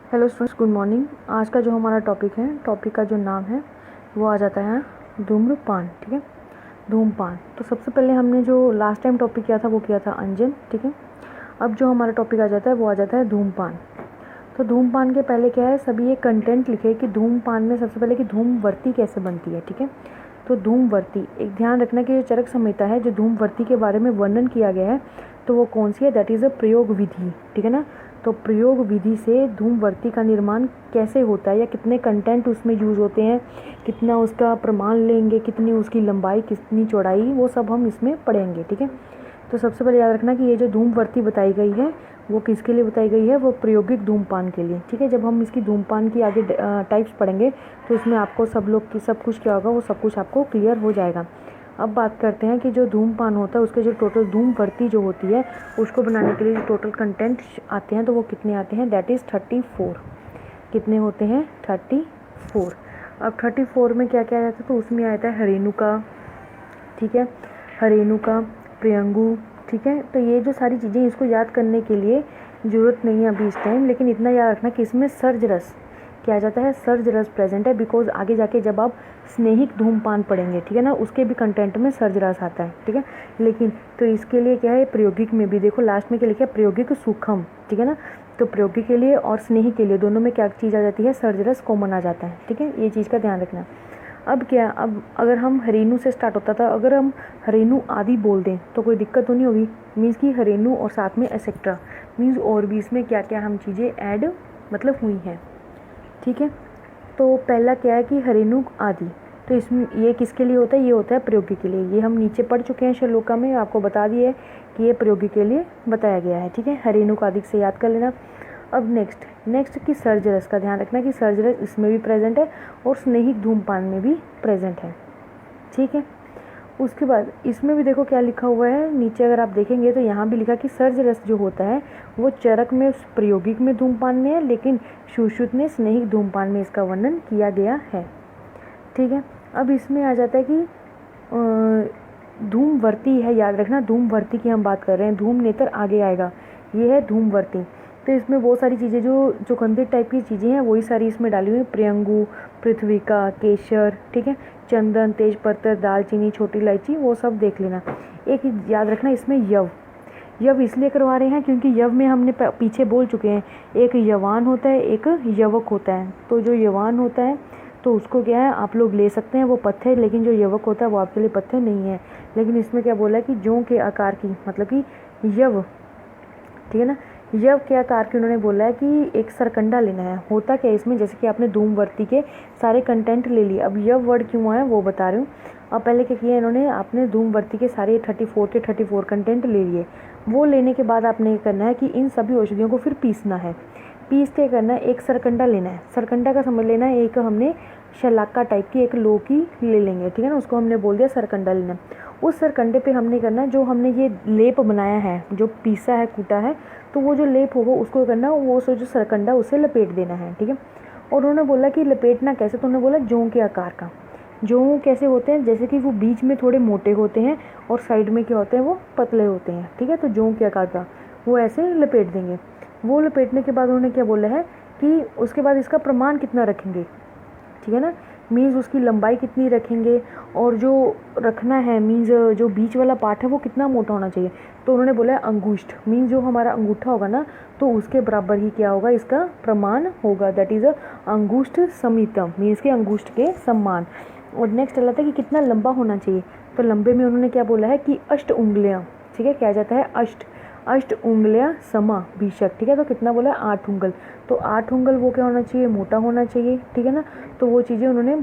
Hello students, good morning. आज का जो हमारा टॉपिक है, टॉपिक का जो नाम है वो आ जाता है धूम्रपान। ठीक है, धूमपान। तो सबसे पहले हमने जो लास्ट टाइम टॉपिक किया था वो किया था अंजन। ठीक है, अब जो हमारा टॉपिक आ जाता है वो आ जाता है धूमपान। तो धूमपान के पहले क्या है, सभी ये कंटेंट लिखे कि धूमपान में सबसे पहले कि धूमवर्ती कैसे बनती है। ठीक है, तो धूमवर्ती, एक ध्यान रखना कि जो चरक संहिता है, जो धूमवर्ती के बारे में वर्णन किया गया है तो वो कौन सी है, दैट इज़ अ प्रयोग विधि। ठीक है ना, तो प्रयोग विधि से धूमवर्ती का निर्माण कैसे होता है या कितने कंटेंट उसमें यूज़ होते हैं, कितना उसका प्रमाण लेंगे, कितनी उसकी लंबाई, कितनी चौड़ाई, वो सब हम इसमें पढ़ेंगे। ठीक है, तो सबसे पहले याद रखना कि ये जो धूमवर्ती बताई गई है वो किसके लिए बताई गई है, वो प्रायोगिक धूमपान के लिए। ठीक है, जब हम इसकी धूमपान की आगे टाइप्स पढ़ेंगे तो इसमें आपको सब लोग की सब कुछ क्या होगा, वो सब कुछ आपको क्लियर हो जाएगा। अब बात करते हैं कि जो धूमपान होता है उसके जो टोटल धूमवर्ती जो होती है उसको बनाने के लिए जो टोटल कंटेंट आते हैं तो वो कितने आते हैं, दैट इज़ 34। कितने होते हैं, 34। अब 34 में क्या क्या आता है, तो उसमें आता है हरेणुका। ठीक है, हरेणुका, प्रियंगु। ठीक है, तो ये जो सारी चीज़ें इसको याद करने के लिए ज़रूरत नहीं है अभी इस टाइम, लेकिन इतना याद रखना कि इसमें सर्ज रस क्या आ जाता है, सर्ज रस प्रेजेंट है। बिकॉज आगे जाके जब आप स्नेहिक धूमपान पढ़ेंगे, ठीक है ना, उसके भी कंटेंट में सर्ज रस आता है। ठीक है, लेकिन तो इसके लिए क्या है, प्रायोगिक में भी देखो लास्ट में क्या लिखा है, प्रायोगिक सूखम। ठीक है ना, तो प्रायोगिक के लिए और स्नेही के लिए दोनों में क्या चीज़ आ जाती है, सर्ज रस कॉमन आ जाता है। ठीक है, ये चीज़ का ध्यान रखना। अब क्या, अब अगर हम हरेणु से स्टार्ट होता था, अगर हम हरेणु आदि बोल दें तो कोई दिक्कत तो नहीं होगी। मीन्स कि हरेणु और साथ में एसेक्ट्रा, मीन्स और भी इसमें क्या क्या हम चीज़ें ऐड मतलब हुई हैं। ठीक है, तो पहला क्या है कि हरेणु आदि, तो इसमें ये किसके लिए होता है, ये होता है प्रायोगिक के लिए। ये हम नीचे पढ़ चुके हैं श्लोका में, आपको बता दिए है कि ये प्रायोगिक के लिए बताया गया है। ठीक है, हरेणु आदि से याद कर लेना। अब नेक्स्ट की सर्ज रस का ध्यान रखना कि सर्ज रस इसमें भी प्रेजेंट है और स्नेहिक धूमपान में भी प्रेजेंट है। ठीक है, उसके बाद इसमें भी देखो क्या लिखा हुआ है नीचे, अगर आप देखेंगे तो यहाँ भी लिखा कि सर्ज रस जो होता है वो चरक में प्रायोगिक में धूमपान में है, लेकिन सुश्रुत में स्नेहिक धूमपान में इसका वर्णन किया गया है। ठीक है, अब इसमें आ जाता है कि धूमवर्ती है, याद रखना धूमवर्ती की हम बात कर रहे हैं, धूम नेत्र आगे आएगा, ये है धूमवर्ती। तो इसमें बहुत सारी चीज़ें जो चुकंदर टाइप की चीज़ें हैं वही सारी इसमें डाली हुई हैं, प्रियंगु, पृथ्विका, केसर, ठीक है, चंदन, तेजपत्तर, दालचीनी, छोटी इलायची, वो सब देख लेना। एक याद रखना इसमें यव इसलिए करवा रहे हैं क्योंकि यव में हमने पीछे बोल चुके हैं, एक यवान होता है, एक यवक होता है। तो जो यवान होता है तो उसको क्या है, आप लोग ले सकते हैं वो पत्थर, लेकिन जो यवक होता है वो आपके लिए पत्थर नहीं है। लेकिन इसमें क्या बोला है कि जौ के आकार की, मतलब कि यव, ठीक है ना, यव के आकार की उन्होंने बोला है कि एक सरकंडा लेना है। होता क्या है इसमें, जैसे कि आपने धूमवर्ती के सारे कंटेंट ले लिए, अब यव वर्ड क्यों आया वो बता रही हूँ। अब पहले क्या किया इन्होंने, आपने धूमवर्ती के सारे 34 के 34 कंटेंट ले लिए। वो लेने के बाद आपने ये करना है कि इन सभी औषधियों को फिर पीसना है। पीस के करना है, एक सरकंडा लेना है। सरकंडा का समझ लेना है, एक हमने शलाका टाइप की एक लौकी ले लेंगे, ठीक है ना, उसको हमने बोल दिया सरकंडा लेना। उस सरकंडे पे हमने करना है, जो हमने ये लेप बनाया है, जो पीसा है, कूटा है, तो वो जो लेप होगा उसको करना, वो जो सरकंडा उसे लपेट देना है। ठीक है, और उन्होंने बोला कि लपेटना कैसे, तो उन्होंने बोला जौ के आकार का। जौ कैसे होते हैं, जैसे कि वो बीच में थोड़े मोटे होते हैं और साइड में क्या होते हैं, वो पतले होते हैं। ठीक है, तो जौ के आकार का वो ऐसे लपेट देंगे। वो लपेटने के बाद उन्होंने क्या बोला है कि उसके बाद इसका प्रमाण कितना रखेंगे, ठीक है ना, मीन्स उसकी लंबाई कितनी रखेंगे, और जो रखना है मीन्स जो बीच वाला पार्ट है वो कितना मोटा होना चाहिए। तो उन्होंने बोला है अंगुष्ठ, मीन्स जो हमारा अंगूठा होगा ना तो उसके बराबर ही क्या होगा, इसका प्रमाण होगा, दैट इज़ अंगुष्ठ समितम, मीन्स के अंगुष्ठ के समान। और नेक्स्ट चला था कि कितना लंबा होना चाहिए, तो लंबे में उन्होंने क्या बोला है कि 8 उंगलियाँ। ठीक है, क्या जाता है, अष्ट उंगलियाँ समा भीषक। ठीक है, तो कितना बोला, 8 उंगल। तो 8 उंगल वो क्या होना चाहिए, मोटा होना चाहिए। ठीक है ना, तो वो चीज़ें उन्होंने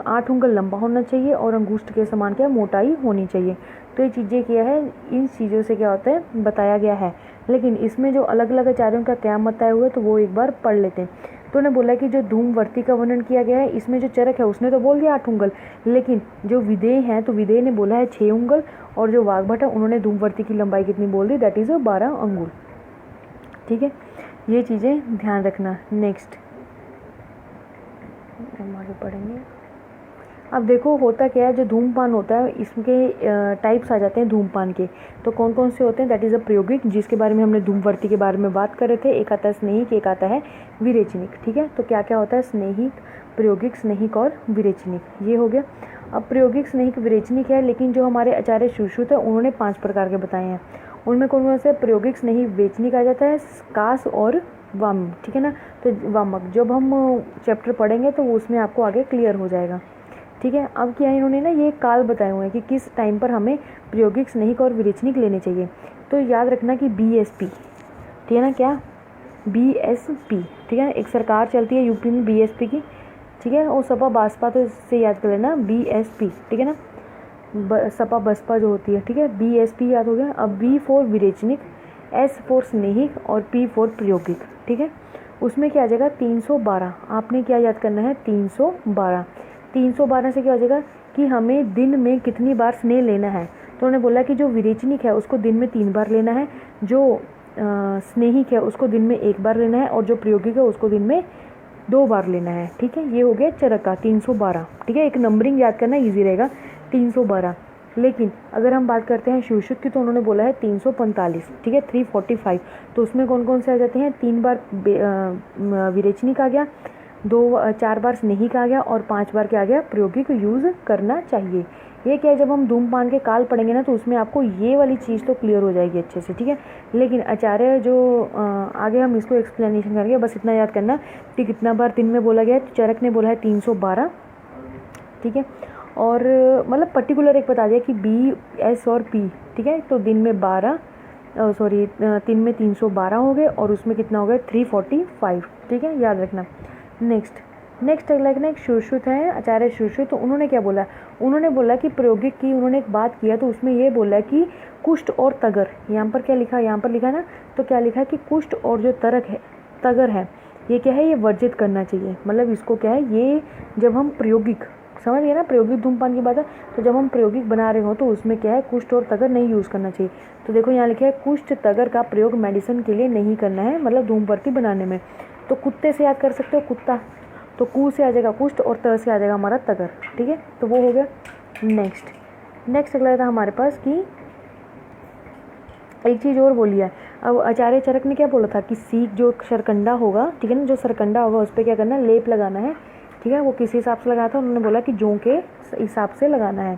8 उंगल लंबा होना चाहिए और अंगूष्ठ के समान क्या मोटाई होनी चाहिए। तो ये चीज़ें क्या है, इन चीज़ों से क्या होता है बताया गया है। लेकिन इसमें जो अलग अलग आचार्यों का क्या मत आया हुआ है तो वो एक बार पढ़ लेते हैं। तो उन्होंने बोला कि जो धूमवर्ती का वर्णन किया गया है इसमें जो चरक है उसने तो बोल दिया 8 उंगल, लेकिन जो विदेह है तो विदेह ने बोला है 6 उंगल, और जो वाघभट है उन्होंने धूमवर्ती की लंबाई कितनी बोल दी, दैट इज़ 12 अंगुल। ठीक है, ये चीज़ें ध्यान रखना। नेक्स्ट हम आगे पढ़ेंगे। अब देखो होता क्या है, जो धूम्रपान होता है इसके टाइप्स आ जाते हैं धूम्रपान के। तो कौन कौन से होते हैं, दैट इज़ अ प्रायोगिक, जिसके बारे में हमने धूमवर्ती के बारे में बात कर रहे थे। एक आता है स्नेहिक, एक आता है विरेचनिक। ठीक है, तो क्या क्या होता है, स्नेहिक, प्रायोगिक, स्नेहिक और विरेचनिक, ये हो गया। अब प्रायोगिक, स्नेहिक, विरेचनिक है, लेकिन जो हमारे आचार्य सुश्रुत है उन्होंने 5 प्रकार के बताए हैं। उनमें कौन कौन से, प्रायोगिक, स्नेहिक, विरेचनिक आ जाता है, कास और वाम। ठीक है ना, तो वामक जब हम चैप्टर पढ़ेंगे तो उसमें आपको आगे क्लियर हो जाएगा। ठीक है, अब क्या है, इन्होंने ना ये काल बताए हुए हैं कि किस टाइम पर हमें प्रायोगिक, स्नेहिक और विरेचनिक लेने चाहिए। तो याद रखना कि BSP, ठीक है ना, क्या BSP, ठीक है, एक सरकार चलती है यूपी में BSP की। ठीक है, और सपा बसपा, तो इससे याद कर लेना BSP, ठीक है ना, सपा बसपा जो होती है। ठीक है, BSP याद हो गया। अब B फॉर विरेचनिक, S फॉर स्नेहिक और P फॉर प्रायोगिक। ठीक है, उसमें क्या आ जाएगा, 312। आपने क्या याद करना है, 312। 312 से क्या हो जाएगा कि हमें दिन में कितनी बार स्नेह लेना है। तो उन्होंने बोला कि जो विरेचनिक है उसको दिन में 3 बार लेना है, जो स्नेहिक है उसको दिन में 1 बार लेना है, और जो प्रायोगिक है उसको दिन में 2 बार लेना है। ठीक है, ये हो गया चरक का 312। ठीक है, एक नंबरिंग याद करना ईजी रहेगा, 312। लेकिन अगर हम बात करते हैं सुश्रुत की, तो उन्होंने बोला है 345। ठीक है, 345। तो उसमें कौन कौन से आ जाते हैं, 3 बार विरेचनिक आ गया, 4 बार स्नेहिक आ गया, और 5 बार क्या आ गया, प्रायोगिक यूज़ करना चाहिए। ये क्या है, जब हम धूम्रपान के काल पढ़ेंगे ना तो उसमें आपको ये वाली चीज़ तो क्लियर हो जाएगी अच्छे से। ठीक है, लेकिन आचार्य जो आगे हम इसको एक्सप्लेनेशन करेंगे, बस इतना याद करना कि कितना बार दिन में बोला गया है। तो चरक ने बोला है 312। ठीक है, और मतलब पर्टिकुलर एक बता दिया कि B, S और P। ठीक है, तो दिन में 12 दिन में 312 हो गए, और उसमें कितना हो गया, 345। ठीक है, याद रखना। नेक्स्ट अगला ना एक सुश्रुत है, आचार्य सुश्रुत। तो उन्होंने क्या बोला, उन्होंने बोला कि प्रायोगिक की उन्होंने एक बात किया, तो उसमें ये बोला कि कुष्ठ और तगर, यहाँ पर क्या लिखा, यहाँ पर लिखा ना, तो क्या लिखा है कि कुष्ठ और जो तगर है ये क्या है, ये वर्जित करना चाहिए। मतलब इसको क्या है, ये जब हम प्रायोगिक, समझ गए ना, प्रायोगिक धूम्रपान की बात है, तो जब हम प्रायोगिक बना रहे हो तो उसमें क्या है, कुष्ठ और तगर नहीं यूज़ करना चाहिए। तो देखो यहाँ लिखा है, कुष्ठ तगर का प्रयोग मेडिसिन के लिए नहीं करना है, मतलब धूम्रवर्ती बनाने में। तो कुत्ते से याद कर सकते हो, कुत्ता, तो कू से आ जाएगा कुष्ठ, और त से आ जाएगा हमारा तगर। ठीक है, तो वो हो गया। नेक्स्ट अगला था हमारे पास कि एक चीज़ और बोली है। अब आचार्य चरक ने क्या बोला था कि सीख जो सरकंडा होगा, ठीक है ना, जो सरकंडा होगा उस पर क्या करना है, लेप लगाना है। ठीक है, वो किस हिसाब से लगाया था, उन्होंने बोला कि जों के हिसाब से लगाना है।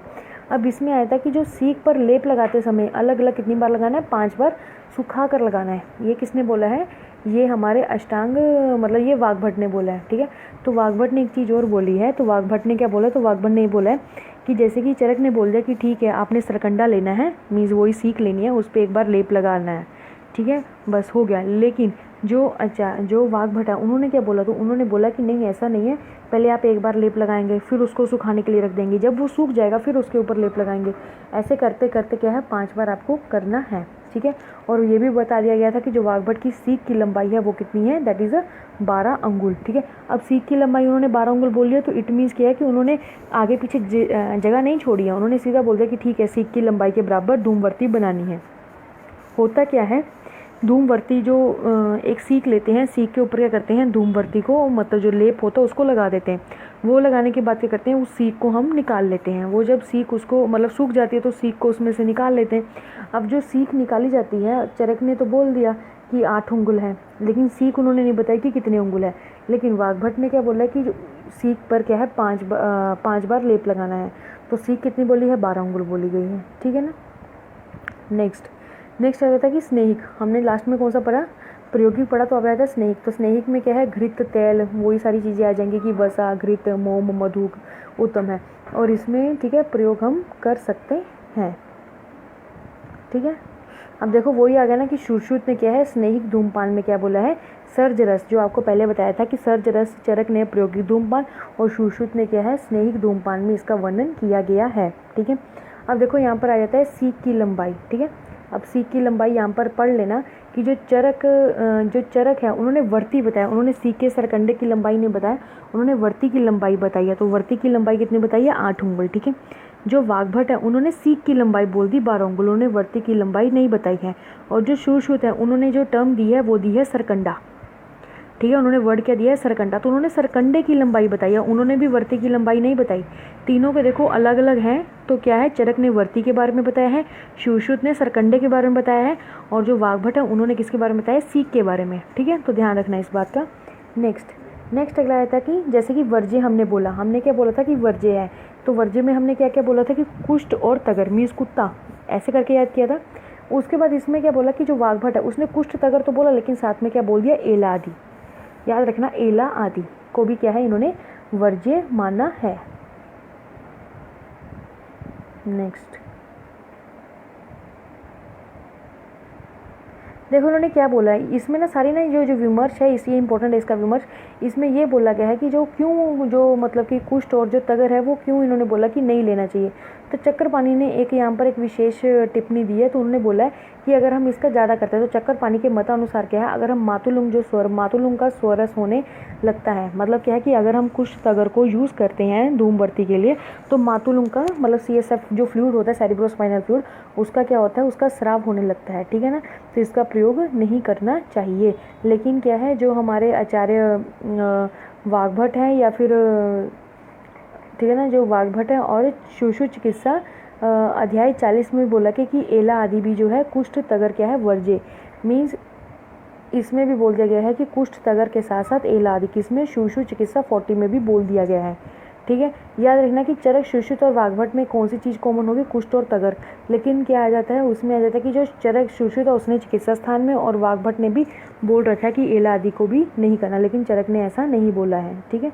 अब इसमें आया था कि जो सीख पर लेप लगाते समय अलग अलग कितनी बार लगाना है, 5 बार सुखा कर लगाना है। ये किसने बोला है, ये हमारे अष्टांग, मतलब ये वाग्भट ने बोला है। ठीक है, तो वाग्भट ने एक चीज़ और बोली है। तो वाग्भट ने क्या बोला, तो वाग्भट ने ये बोला है कि जैसे कि चरक ने बोल दिया कि ठीक है आपने सरकंडा लेना है, मीन्स वही सीख लेनी है, उस पर एक बार लेप लगाना है। ठीक है, बस हो गया। लेकिन जो वाग्भट है उन्होंने क्या बोला, तो उन्होंने बोला कि नहीं ऐसा नहीं है, पहले आप एक बार लेप लगाएंगे, फिर उसको सुखाने के लिए रख देंगे, जब वो सूख जाएगा फिर उसके ऊपर लेप लगाएंगे। ऐसे करते करते क्या है, 5 बार आपको करना है। ठीक है, और ये भी बता दिया गया था कि जो वाग्भट की सीख की लंबाई है वो कितनी है, दैट इज़ 12 अंगुल। ठीक है, अब सीख की लंबाई उन्होंने 12 अंगुल बोल दिया, तो इट मीन्स क्या है कि उन्होंने आगे पीछे जगह नहीं छोड़ी है, उन्होंने सीधा बोल दिया कि ठीक है सीख की लंबाई के बराबर धूमवर्ती बनानी है। होता क्या है, धूमवर्ती जो एक सीख लेते हैं, सीख के ऊपर क्या करते हैं, धूमवर्ती को, मतलब जो लेप होता है उसको लगा देते हैं। वो लगाने के बाद क्या करते हैं, उस सीख को हम निकाल लेते हैं। वो जब सीख उसको मतलब सूख जाती है तो सीख को उसमें से निकाल लेते हैं। अब जो सीख निकाली जाती है, चरक ने तो बोल दिया कि 8 अंगुल है, लेकिन सीख उन्होंने नहीं बताया कि कितने अंगुल है। लेकिन वाग्भट ने क्या बोला कि सीख पर क्या है, 5 बार लेप लगाना है। तो सीख कितनी बोली है, 12 अंगुल बोली गई है। ठीक है ना। नेक्स्ट आ गया था कि स्नेहिक, हमने लास्ट में कौन सा पढ़ा, प्रायोगिक पढ़ा, तो अब आया था स्नेहिक। तो स्नेहिक में क्या है, घृत, तेल, वही सारी चीज़ें आ जाएंगी कि वसा, घृत, मोम, मधु उत्तम है, और इसमें ठीक है प्रयोग हम कर सकते हैं। ठीक है, अब देखो वही आ गया ना कि सुश्रुत ने क्या है, स्नेहिक धूम्रपान में क्या बोला है, सर्ज रस, जो आपको पहले बताया था कि सर्ज रस चरक ने प्रायोगिक धूम्रपान, और सुश्रुत ने क्या है, स्नेहिक धूम्रपान में इसका वर्णन किया गया है। ठीक है, अब देखो यहाँ पर आ जाता है सीख की लंबाई। ठीक है, अब सीख की लंबाई यहाँ पर पढ़ लेना कि जो चरक है उन्होंने वर्ती बताया, उन्होंने सीख के सरकंडे की लंबाई नहीं बताया, उन्होंने वर्ती की लंबाई बताई है। तो वर्ती की लंबाई कितनी बताई है, 8 अंगुल। ठीक है, जो वाग्भट है उन्होंने सीख की लंबाई बोल दी 12 अंगुल, उन्होंने वर्ती की लंबाई नहीं बताई है। और जो सुश्रुत है उन्होंने जो टर्म दी है वो दी है सरकंडा। ठीक है। उन्होंने वर्ड क्या दिया है, सरकंडा, तो उन्होंने सरकंडे की लंबाई बताई है, उन्होंने भी वर्ती की लंबाई नहीं बताई। तीनों के देखो अलग अलग हैं। तो क्या है, चरक ने वर्ती के बारे में बताया है, सुश्रुत ने सरकंडे के बारे में बताया है, और जो वाग्भट है उन्होंने किसके बारे में बताया, सीख के बारे में। ठीक है, तो ध्यान रखना इस बात का। नेक्स्ट अगला आया था कि जैसे कि वर्ज्य हमने बोला, हमने क्या बोला था कि वर्ज्य है, तो वर्ज्य में हमने क्या क्या बोला था कि कुष्ठ और तगर मीन्स कुत्ता, ऐसे करके याद किया था। उसके बाद इसमें क्या बोला कि जो वाग्भट है उसने कुष्ठ तगर तो बोला, लेकिन साथ में क्या बोल दिया, एला आदि। याद रखना, एला आदि को भी क्या है, इन्होंने वर्ज्य माना है। नेक्स्ट देखो उन्होंने क्या बोला है इसमें ना, सारी ना जो विमर्श है, इसलिए इंपॉर्टेंट है इसका विमर्श। इसमें ये बोला गया है कि जो क्यों, जो मतलब कि कुष्ठ और जो तगर है वो क्यों इन्होंने बोला कि नहीं लेना चाहिए। तो चक्रपाणी ने एक यहाँ पर एक विशेष टिप्पणी दी है। तो उन्होंने बोला है कि अगर हम इसका ज़्यादा करते हैं, तो चक्रपाणी के मतानुसार क्या है, अगर हम मातुलुंग जो स्वर, मातुलुंग का स्वरस होने लगता है, मतलब क्या है कि अगर हम कुष्ठ तगर को यूज़ करते हैं धूमवर्ती के लिए, तो मातुलुंग का मतलब CSF जो फ्लूइड होता है, सेरिब्रोस्पाइनल फ्लूइड, उसका क्या होता है, उसका स्राव होने लगता है। ठीक है ना, तो इसका प्रयोग नहीं करना चाहिए। लेकिन क्या है, जो हमारे आचार्य वाग्भट हैं या फिर ठीक है ना, जो वाग्भट है और सुश्रुत चिकित्सा अध्याय 40 में बोला कि एला आदि भी जो है कुष्ठ तगर क्या है, वर्ज्य, मीन्स इसमें भी बोल दिया गया है कि कुष्ठ तगर के साथ साथ एला आदि, किसमें, सुश्रुत चिकित्सा 40 में भी बोल दिया गया है। ठीक है, याद रखना कि चरक, सुश्रुत और वाग्भट में कौन सी चीज़ कॉमन होगी, कुष्ठ और तगर। लेकिन क्या आ जाता है, उसमें आ जाता है कि जो चरक, सुश्रुत है उसने चिकित्सा स्थान में, और वाग्भट ने भी बोल रखा है कि एला आदि को भी नहीं करना, लेकिन चरक ने ऐसा नहीं बोला है। ठीक है,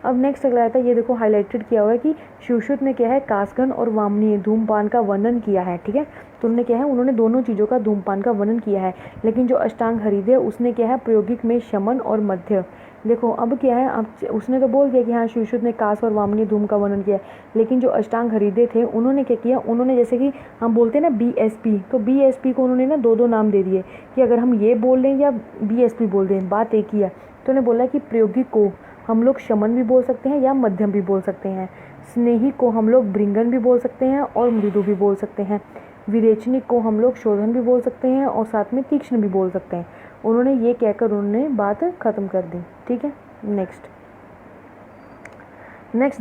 अब नेक्स्ट अगला आता है, ये देखो हाईलाइटेड किया हुआ है कि सुश्रुत ने क्या है, कासगन और वामनीय धूमपान का वर्णन किया है। ठीक है, तो उन्होंने क्या है, उन्होंने दोनों चीज़ों का धूमपान का वर्णन किया है। लेकिन जो अष्टांग हृदय उसने क्या है, प्रायोगिक में शमन और मध्य। देखो अब क्या है, अब उसने तो बोल दिया कि हाँ सुश्रुत ने कास और वामनीय धूम का वर्णन किया, लेकिन जो अष्टांग हृदय थे उन्होंने क्या किया, उन्होंने जैसे कि हम बोलते हैं ना BSP, तो BSP को उन्होंने ना दो नाम दे दिए कि अगर हम ये बोल लें या BSP बोल दें, बात एक ही है। तो उन्होंने बोला कि प्रायोगिक को हम लोग शमन भी बोल सकते हैं या मध्यम भी बोल सकते हैं, स्नेही को हम लोग भृंगन भी बोल सकते हैं और मृदु भी बोल सकते हैं, विरेचनिक को हम लोग शोधन भी बोल सकते हैं और साथ में तीक्ष्ण भी बोल सकते हैं। उन्होंने ये कहकर उन्होंने बात ख़त्म कर दी। ठीक है, नेक्स्ट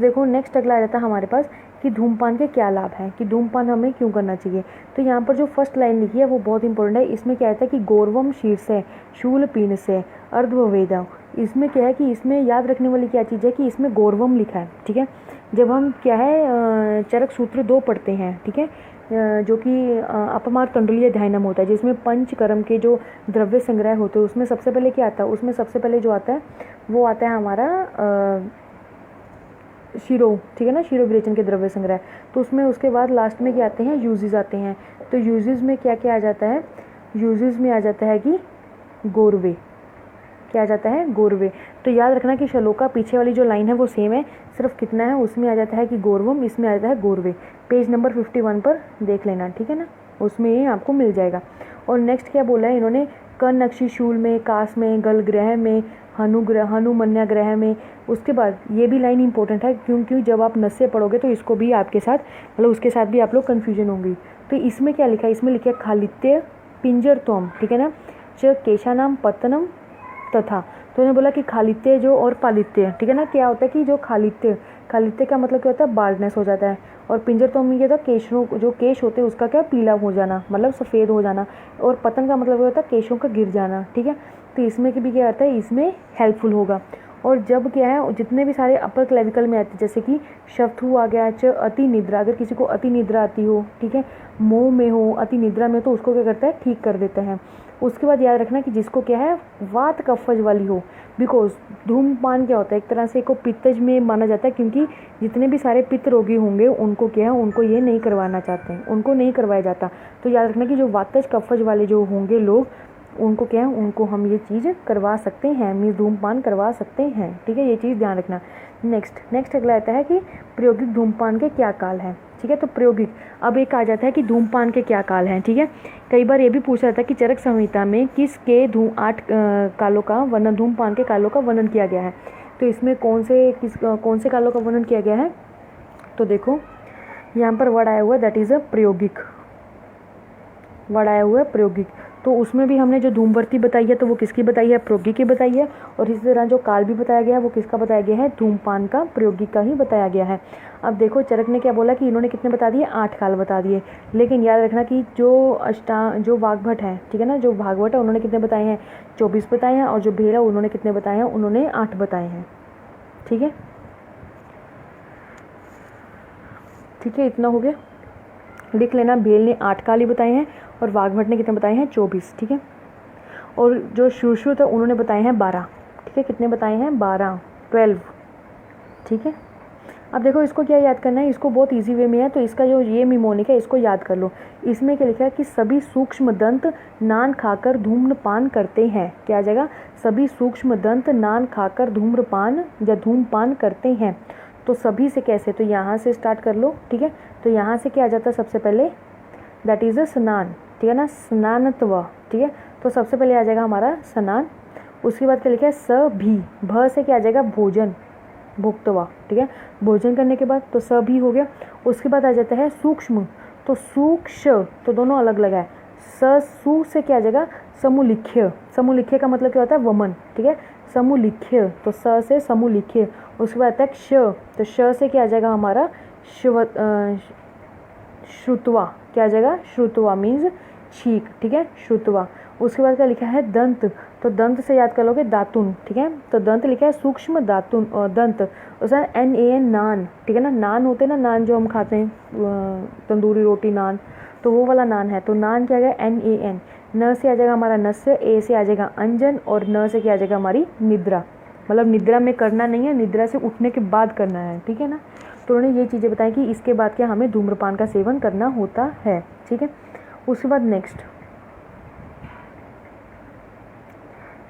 देखो, नेक्स्ट अगला आ जाता है हमारे पास कि धूमपान के क्या लाभ हैं, कि धूमपान हमें क्यों करना चाहिए। तो यहाँ पर जो फर्स्ट लाइन लिखी है वो बहुत इंपॉर्टेंट है। इसमें क्या आता है कि गौरवम शीर्षे शूल पीन से अर्धवेदा। इसमें क्या है कि इसमें याद रखने वाली क्या चीज़ है कि इसमें गौरवम लिखा है। ठीक है, जब हम क्या है चरक सूत्र 2 पढ़ते हैं, ठीक है, जो कि अपमार तंडुलीय ध्यानम होता है, जिसमें पंचकर्म के जो द्रव्य संग्रह होते हैं, उसमें सबसे पहले क्या आता है, उसमें सबसे पहले जो आता है वो आता है हमारा शिरो। ठीक है ना, शिरो विरेचन के द्रव्य संग्रह। तो उसमें उसके बाद लास्ट में क्या आते हैं, यूजेस आते हैं। तो यूजेस में क्या क्या आ जाता है, यूजेस में आ जाता है कि गौरवे, क्या आ जाता है, गौरवे। तो याद रखना कि श्लोका पीछे वाली जो लाइन है वो सेम है, सिर्फ कितना है, उसमें आ जाता है कि गौरवम, इसमें आ जाता है गौरवे। पेज नंबर 51 पर देख लेना। ठीक है ना, उसमें ये आपको मिल जाएगा। और नेक्स्ट क्या बोला है इन्होंने, कर्ण नक्षी शूल में, कास में, गल ग्रह में, हनुमन्या ग्रह में। उसके बाद ये भी लाइन इंपॉर्टेंट है, क्योंकि जब आप नस्य पढ़ोगे तो इसको भी आपके साथ, मतलब उसके साथ भी आप लोग कन्फ्यूजन होंगी। तो इसमें क्या लिखा है, इसमें लिखा है खालित्य पिंजर तोम। ठीक है ना, च केशानाम पतनम तथा। तो उन्होंने बोला कि खालित्य जो और पालित्य, ठीक है ना, क्या होता है कि जो खालित्य का मतलब क्या होता है, बाल्डनेस हो जाता है। और पिंजर तो में क्या होता है, केशों, जो केश होते हैं उसका क्या, पीला हो जाना, मतलब सफ़ेद हो जाना। और पतन का मतलब क्या होता है, केशों का गिर जाना। ठीक है, तो इसमें भी क्या आता है, इसमें हेल्पफुल होगा। और जब क्या है, जितने भी सारे अपर क्लेविकल में आते हैं, जैसे कि शब्द आ गया, अति निद्रा, अगर किसी को अति निद्रा आती हो, ठीक है, मोह में हो, अति निद्रा में, तो उसको क्या करता है, ठीक कर देता है। उसके बाद याद रखना कि जिसको क्या है, वात कफज वाली हो, बिकॉज धूमपान क्या होता है, एक तरह से को पित्तज में माना जाता है, क्योंकि जितने भी सारे पित्त रोगी होंगे उनको क्या है, उनको ये नहीं करवाना चाहते हैं, उनको नहीं करवाया जाता। तो याद रखना कि जो वातज कफज वाले जो होंगे लोग, उनको क्या है, उनको हम ये चीज़ करवा सकते हैं, मीन्स धूमपान करवा सकते हैं। ठीक है, ये चीज़ ध्यान रखना। नेक्स्ट अगला आता है कि प्रायोगिक धूमपान के क्या काल हैं। ठीक है, तो प्रायोगिक, अब एक आ जाता है कि धूमपान के क्या काल हैं। ठीक है, कई बार ये भी पूछा जाता है कि चरक संहिता में किसके 8 कालों का वर्णन, धूमपान के कालों का वर्णन किया गया है। तो इसमें कौन से कालों का वर्णन किया गया है। तो देखो यहाँ पर वर्ड आया हुआ है, दैट इज़ अ प्रायोगिक, वर्ड आया हुआ है प्रायोगिक। तो उसमें भी हमने जो धूमवर्ती बताई है तो वो किसकी बताई है, प्रयोगी की बताई है। और इसी तरह जो काल भी बताया गया है वो किसका बताया गया है, धूमपान का, प्रयोगी का ही बताया गया है। अब देखो चरक ने क्या बोला कि इन्होंने कितने बता दिए, 8 काल बता दिए। लेकिन याद रखना कि जो वाग्भट है, ठीक है ना, जो भागवत है उन्होंने कितने बताए हैं, 24 बताए हैं। और जो भेल है उन्होंने कितने बताए हैं, उन्होंने 8 बताए हैं। ठीक है, ठीक है, इतना हो गया, लिख लेना। भेल ने 8 काल ही बताए हैं और वाग्भट ने कितने बताए हैं, 24। ठीक है, और जो सुश्रुत है उन्होंने बताए हैं 12। ठीक है, कितने बताए हैं, 12, 12। ठीक है, अब देखो इसको क्या याद करना है, इसको बहुत इजी वे में है। तो इसका जो ये मिमोनिक है इसको याद कर लो। इसमें क्या लिखा है कि सभी सूक्ष्म दंत नान खाकर धूम्रपान करते हैं। क्या आ जाएगा, सभी सूक्ष्म दंत नान खाकर धूम्रपान या धूमपान करते हैं। तो सभी से कैसे, तो यहाँ से स्टार्ट कर लो। ठीक है, तो यहाँ से क्या आ जाता है सबसे पहले, दैट इज़ अ स्नान। ठीक है ना, स्नानत्व। ठीक है, तो सबसे पहले आ जाएगा हमारा स्नान। उसके बाद क्या लिखा है, सभी, भ से क्या आ जाएगा, भोजन, भुक्तवा। ठीक है, भोजन करने के बाद तो सभी हो गया। उसके बाद आ जाता है सूक्ष्म, तो सूक्ष्म, तो दोनों अलग अलग है। सु से क्या आ जाएगा, समुलिख्य। समुलिख्य का मतलब क्या होता है, वमन। ठीक है, समुलिख्य, तो स से समुलिख्य। उसके बाद आता है क्ष, तो श से क्या आ जाएगा हमारा, श्रुतवा। क्या आ जाएगा, श्रुतवा मीन्स छींक। ठीक है, श्रुतवा। उसके बाद क्या लिखा है, दंत, तो दंत से याद कर लोगे दातुन। ठीक है, तो दंत लिखा है सूक्ष्म दातुन, दंत, उसका NAN, नान। ठीक है ना, नान होते हैं ना, नान जो हम खाते हैं, तंदूरी रोटी नान, तो वो वाला नान है। तो नान क्या आ गया, NAN। न से आ जाएगा हमारा नस्य, ए से आ जाएगा अंजन, और न से क्या आ जाएगा हमारी निद्रा। मतलब निद्रा में करना नहीं है, निद्रा से उठने के बाद करना है। ठीक है ना, तो उन्होंने ये चीज़ें बताई कि इसके बाद क्या हमें धूम्रपान का सेवन करना होता है। ठीक है, उसके बाद नेक्स्ट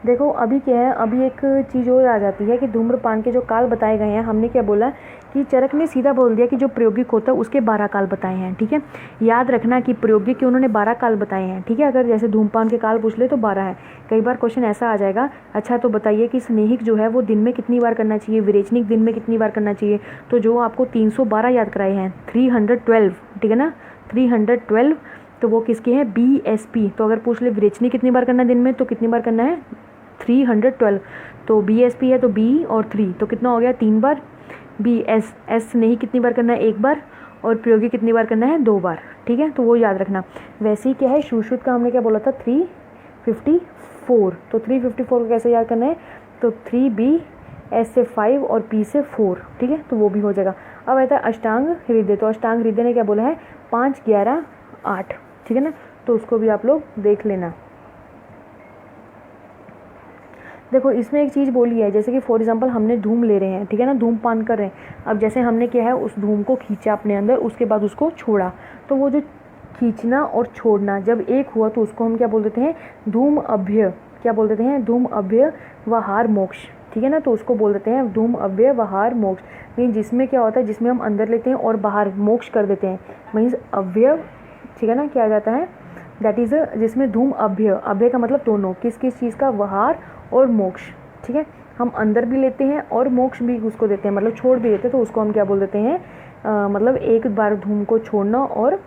देखो, अभी क्या है, अभी एक चीज़ और आ जाती है कि धूम्रपान के जो काल बताए गए हैं, हमने क्या बोला कि चरक ने सीधा बोल दिया कि जो प्रायोगिक होता है उसके 12 काल बताए हैं। ठीक है, याद रखना कि प्रायोगिक के उन्होंने 12 काल बताए हैं। ठीक है, अगर जैसे धूम्रपान के काल पूछ ले तो 12 है। कई बार क्वेश्चन ऐसा आ जाएगा, अच्छा तो बताइए कि स्नेहिक जो है वो दिन में कितनी बार करना चाहिए, विरेचनिक दिन में कितनी बार करना चाहिए। तो जो आपको 312 याद कराए हैं, 312, ठीक है ना, 312, तो वो किसके हैं, BSP। तो अगर पूछ ले विरेचनिक कितनी बार करना है दिन में, तो कितनी बार करना है, 312। तो BSP है तो B और 3, तो कितना हो गया, 3 बार। S नहीं, कितनी बार करना है, 1 बार। और प्रयोगी कितनी बार करना है, 2 बार। ठीक है, तो वो याद रखना। वैसे ही क्या है, सुश्रुत का हमने क्या बोला था, 354। तो 354 को कैसे याद करना है, तो 3B, S से 5 और P से 4। ठीक है, तो वो भी हो जाएगा। अब आता है अष्टांग हृदय। तो अष्टांग हृदय ने क्या बोला है, 5, 11, 8। ठीक है ना, तो उसको भी आप लोग देख लेना। देखो इसमें एक चीज़ बोली है, जैसे कि फॉर एग्जांपल हमने धूम ले रहे हैं, ठीक है ना, धूमपान कर रहे हैं। अब जैसे हमने क्या है, उस धूम को खींचा अपने अंदर, उसके बाद उसको छोड़ा। तो वो जो खींचना और छोड़ना जब एक हुआ तो उसको हम क्या बोल देते हैं, धूम अभ्य। क्या बोल देते हैं, धूम अभ्य वहार मोक्ष। ठीक है ना, तो उसको बोल देते हैं धूम अभ्य वहार मोक्ष। मीन जिसमें क्या होता है, जिसमें हम अंदर लेते हैं और बाहर मोक्ष कर देते हैं, मीन्स अव्यय। ठीक है ना, क्या आ जाता है, दैट इज़ जिसमें धूम अभ्य। अभ्य का मतलब दोनों, किस किस चीज़ का, वहार और मोक्ष। ठीक है, हम अंदर भी लेते हैं और मोक्ष भी उसको देते हैं, मतलब छोड़ भी देते हैं। तो उसको हम क्या बोल देते हैं, मतलब एक बार धूम को छोड़ना और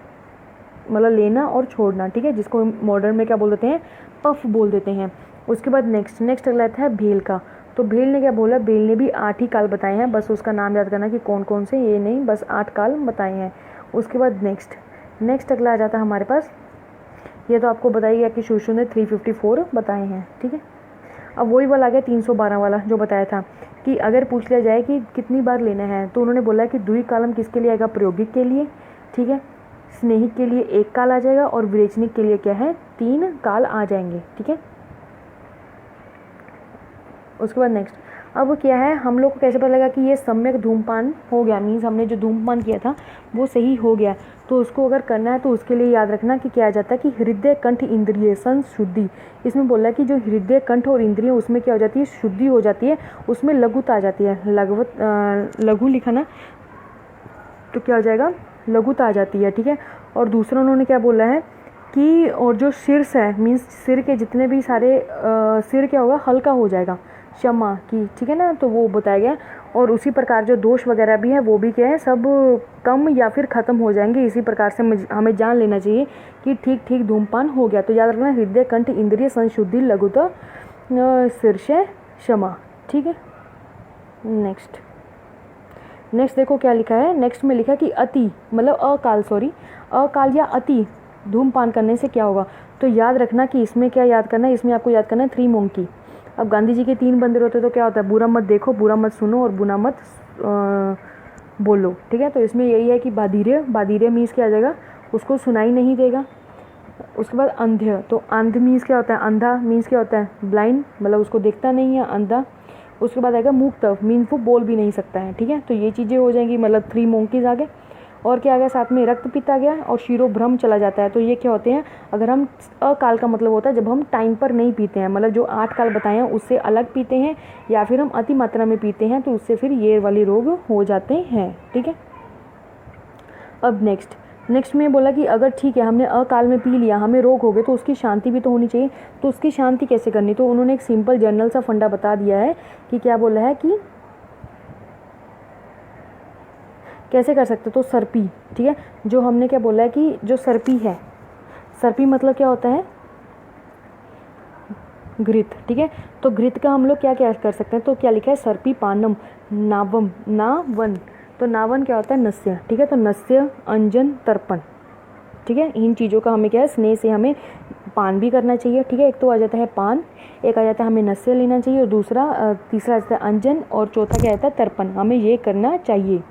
मतलब लेना और छोड़ना। ठीक है, जिसको मॉडर्न में क्या बोल देते हैं, पफ बोल देते हैं। उसके बाद नेक्स्ट अगला आता है भेल का। तो भेल ने क्या बोला, भेल ने भी 8 ही काल बताए हैं, बस उसका नाम याद करना कि कौन कौन से, ये नहीं, बस 8 काल बताए हैं। उसके बाद नेक्स्ट अगला आ जाता है हमारे पास, ये तो आपको बताया गया कि शुशु ने 354 बताए हैं। ठीक है, अब वही वाला आ गया 312 वाला जो बताया था कि अगर पूछ लिया जाए कि कितनी बार लेना है, तो उन्होंने बोला कि द्वि कालम किसके लिए आएगा, प्रयोगिक के लिए। ठीक है, स्नेहिक के लिए 1 काल आ जाएगा और विरेचनिक के लिए क्या है, 3 काल आ जाएंगे। ठीक है, उसके बाद नेक्स्ट, अब क्या है, हम लोग को कैसे पता लगा कि ये सम्यक धूमपान हो गया, मीन्स हमने जो धूमपान किया था वो सही हो गया। तो उसको अगर करना है तो उसके लिए याद रखना कि क्या आ जाता है कि हृदय कंठ इंद्रिय संशुद्धि। इसमें बोला कि जो हृदय कंठ और इंद्रिय उसमें क्या हो जाती है, शुद्धि हो जाती है, उसमें लघुता आ जाती है। लघु लिखा ना, तो क्या हो जाएगा, लघुता आ जाती है। ठीक है, और दूसरा उन्होंने क्या बोला है कि और जो शीर्ष है, मीन्स सिर के जितने भी सारे सिर क्या होगा, हल्का हो जाएगा। क्षमा की, ठीक है ना, तो वो बताया गया। और उसी प्रकार जो दोष वगैरह भी है वो भी क्या है, सब कम या फिर ख़त्म हो जाएंगे। इसी प्रकार से हमें जान लेना चाहिए कि ठीक ठीक धूमपान हो गया। तो याद रखना, हृदय कंठ इंद्रिय संशुद्धि लघुता शीर्ष क्षमा, ठीक है। नेक्स्ट देखो क्या लिखा है। नेक्स्ट में लिखा कि अति मतलब अकाल या अति धूमपान करने से क्या होगा। तो याद रखना कि इसमें क्या याद करना है, इसमें आपको याद करना है 3 मोंकी। अब गांधी जी के 3 बंदर होते तो क्या होता है, बुरा मत देखो, बुरा मत सुनो और बुरा मत बोलो, ठीक है। तो इसमें यही है कि बाधीर्य मीन्स क्या आ जाएगा, उसको सुनाई नहीं देगा। उसके बाद अंध्य, तो अंध मीन्स क्या होता है, अंधा मीन्स क्या होता है, ब्लाइंड, मतलब उसको देखता नहीं है, अंधा। उसके बाद आएगा मुक्त मीन्स वो बोल भी नहीं सकता है, ठीक है। तो ये चीज़ें हो जाएंगी, मतलब 3 मोंकीज आ गए। और क्या आ गया साथ में, रक्त पित्त आ गया और शिरोभ्रम चला जाता है। तो ये क्या होते हैं, अगर हम अकाल का मतलब होता है जब हम टाइम पर नहीं पीते हैं, मतलब जो 8 काल बताए हैं उससे अलग पीते हैं, या फिर हम अति मात्रा में पीते हैं, तो उससे फिर ये वाले रोग हो जाते हैं, ठीक है। अब नेक्स्ट में बोला कि अगर ठीक है हमने अकाल में पी लिया, हमें रोग हो गए, तो उसकी शांति भी तो होनी चाहिए। तो उसकी शांति कैसे करनी, तो उन्होंने एक सिंपल जर्नल सा फंडा बता दिया है कि क्या बोला है कि कैसे कर सकते। तो सर्पी, ठीक है, जो हमने क्या बोला है कि जो सर्पी है, सर्पी मतलब क्या होता है, घृत, ठीक है। तो घृत का हम लोग क्या क्या कर सकते हैं, तो क्या लिखा है, सर्पी पानम नावन। तो नावन क्या होता है, नस्य, ठीक है। तो नस्य, अंजन, तर्पण, ठीक है। इन चीज़ों का हमें क्या है, स्नेह से हमें पान भी करना चाहिए, ठीक है। एक तो आ जाता है पान, एक आ जाता है हमें नस्य लेना चाहिए, और तीसरा आ जाता है अंजन, और चौथा क्या आता है, तर्पण, हमें ये करना चाहिए,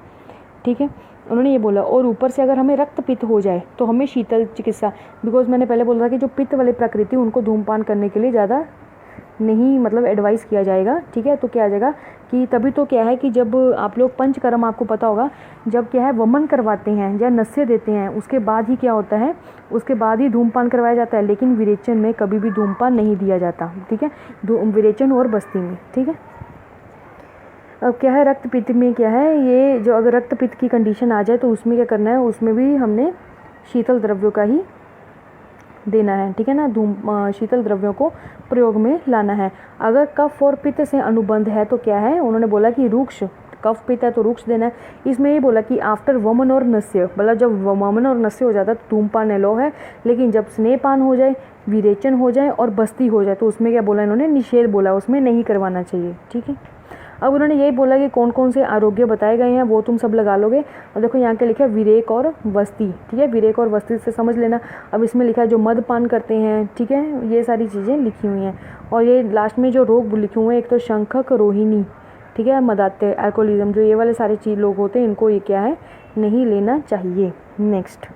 ठीक है। उन्होंने ये बोला। और ऊपर से अगर हमें रक्त पित्त हो जाए तो हमें शीतल चिकित्सा, बिकॉज मैंने पहले बोला था कि जो पित्त वाले प्रकृति उनको धूमपान करने के लिए ज़्यादा नहीं मतलब एडवाइस किया जाएगा, ठीक है। तो क्या आ जाएगा कि तभी तो क्या है कि जब आप लोग पंचकर्म, आपको पता होगा, जब क्या है वमन करवाते हैं या नस्य देते हैं, उसके बाद ही क्या होता है, उसके बाद ही धूमपान करवाया जाता है। लेकिन विरेचन में कभी भी धूमपान नहीं दिया जाता, ठीक है, विरेचन और बस्ती में, ठीक है। अब क्या है, रक्त पित्त में क्या है, ये जो अगर रक्त पित्त की कंडीशन आ जाए तो उसमें क्या करना है, उसमें भी हमने शीतल द्रव्यों का ही देना है, ठीक है ना। शीतल द्रव्यों को प्रयोग में लाना है। अगर कफ और पित्त से अनुबंध है तो क्या है, उन्होंने बोला कि रुक्ष, कफ पित्त है तो रुक्ष देना है। इसमें ये बोला कि आफ्टर वमन और नस्य, मतलब जब वमन और नस्य हो जाता है तो धूमपान एलो है, लेकिन जब स्नेहपान हो जाए, विरेचन हो जाए और बस्ती हो जाए तो उसमें क्या बोला इन्होंने, निषेध बोला, उसमें नहीं करवाना चाहिए, ठीक है। अब उन्होंने यही बोला कि कौन कौन से आरोग्य बताए गए हैं वो तुम सब लगा लोगे। और देखो यहाँ के लिखा है विरेक और वस्ती, ठीक है, विरेक और वस्ती से समझ लेना। अब इसमें लिखा है जो मदपान करते हैं, ठीक है, ये सारी चीज़ें लिखी हुई हैं। और ये लास्ट में जो रोग लिखे हुए हैं, एक तो शंखक, रोहिणी, ठीक है, मदात्य, एल्कोहलिज्म, जो ये वाले सारे चीज लोग होते हैं इनको ये क्या है, नहीं लेना चाहिए। नेक्स्ट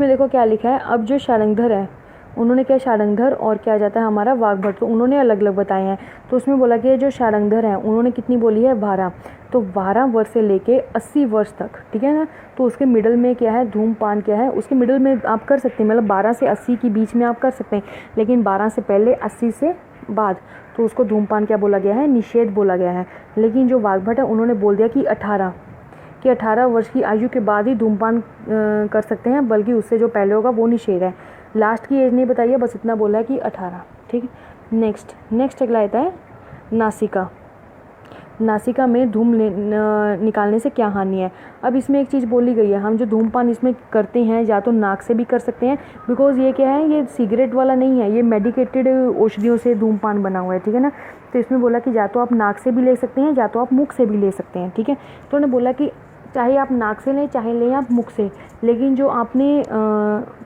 में देखो क्या लिखा है। अब जो शारंगधर है, उन्होंने क्या, शारंगधर और क्या जाता है हमारा वाग्भट, तो उन्होंने अलग अलग बताए हैं। तो उसमें बोला कि जो शारंगधर हैं उन्होंने कितनी बोली है, 12। तो 12 वर्ष से लेके 80 वर्ष तक, ठीक है ना। तो उसके मिडल में क्या है, धूमपान क्या है, उसके मिडल में आप कर सकते हैं, मतलब 12 से 80 के बीच में आप कर सकते हैं, लेकिन 12 से पहले 80 से बाद तो उसको धूमपान क्या बोला गया है, निषेध बोला गया है। लेकिन जो वाग्भट है उन्होंने बोल दिया कि 18 वर्ष की आयु के बाद ही धूमपान कर सकते हैं, बल्कि उससे जो पहले होगा वो निषेध है। लास्ट की एज नहीं बताई है, बस इतना बोला है कि 18, ठीक है। नेक्स्ट अगला आता है नासिका में धूम निकालने से क्या हानि है। अब इसमें एक चीज़ बोली गई है, हम जो धूमपान इसमें करते हैं या तो नाक से भी कर सकते हैं, बिकॉज ये क्या है, ये सिगरेट वाला नहीं है, ये मेडिकेटेड औषधियों से धूमपान बना हुआ है, ठीक है ना। तो इसमें बोला कि या तो आप नाक से भी ले सकते हैं या तो आप मुख से भी ले सकते हैं, ठीक है। तो उन्होंने बोला कि चाहे आप नाक से लें चाहे लें आप मुख से, लेकिन जो आपने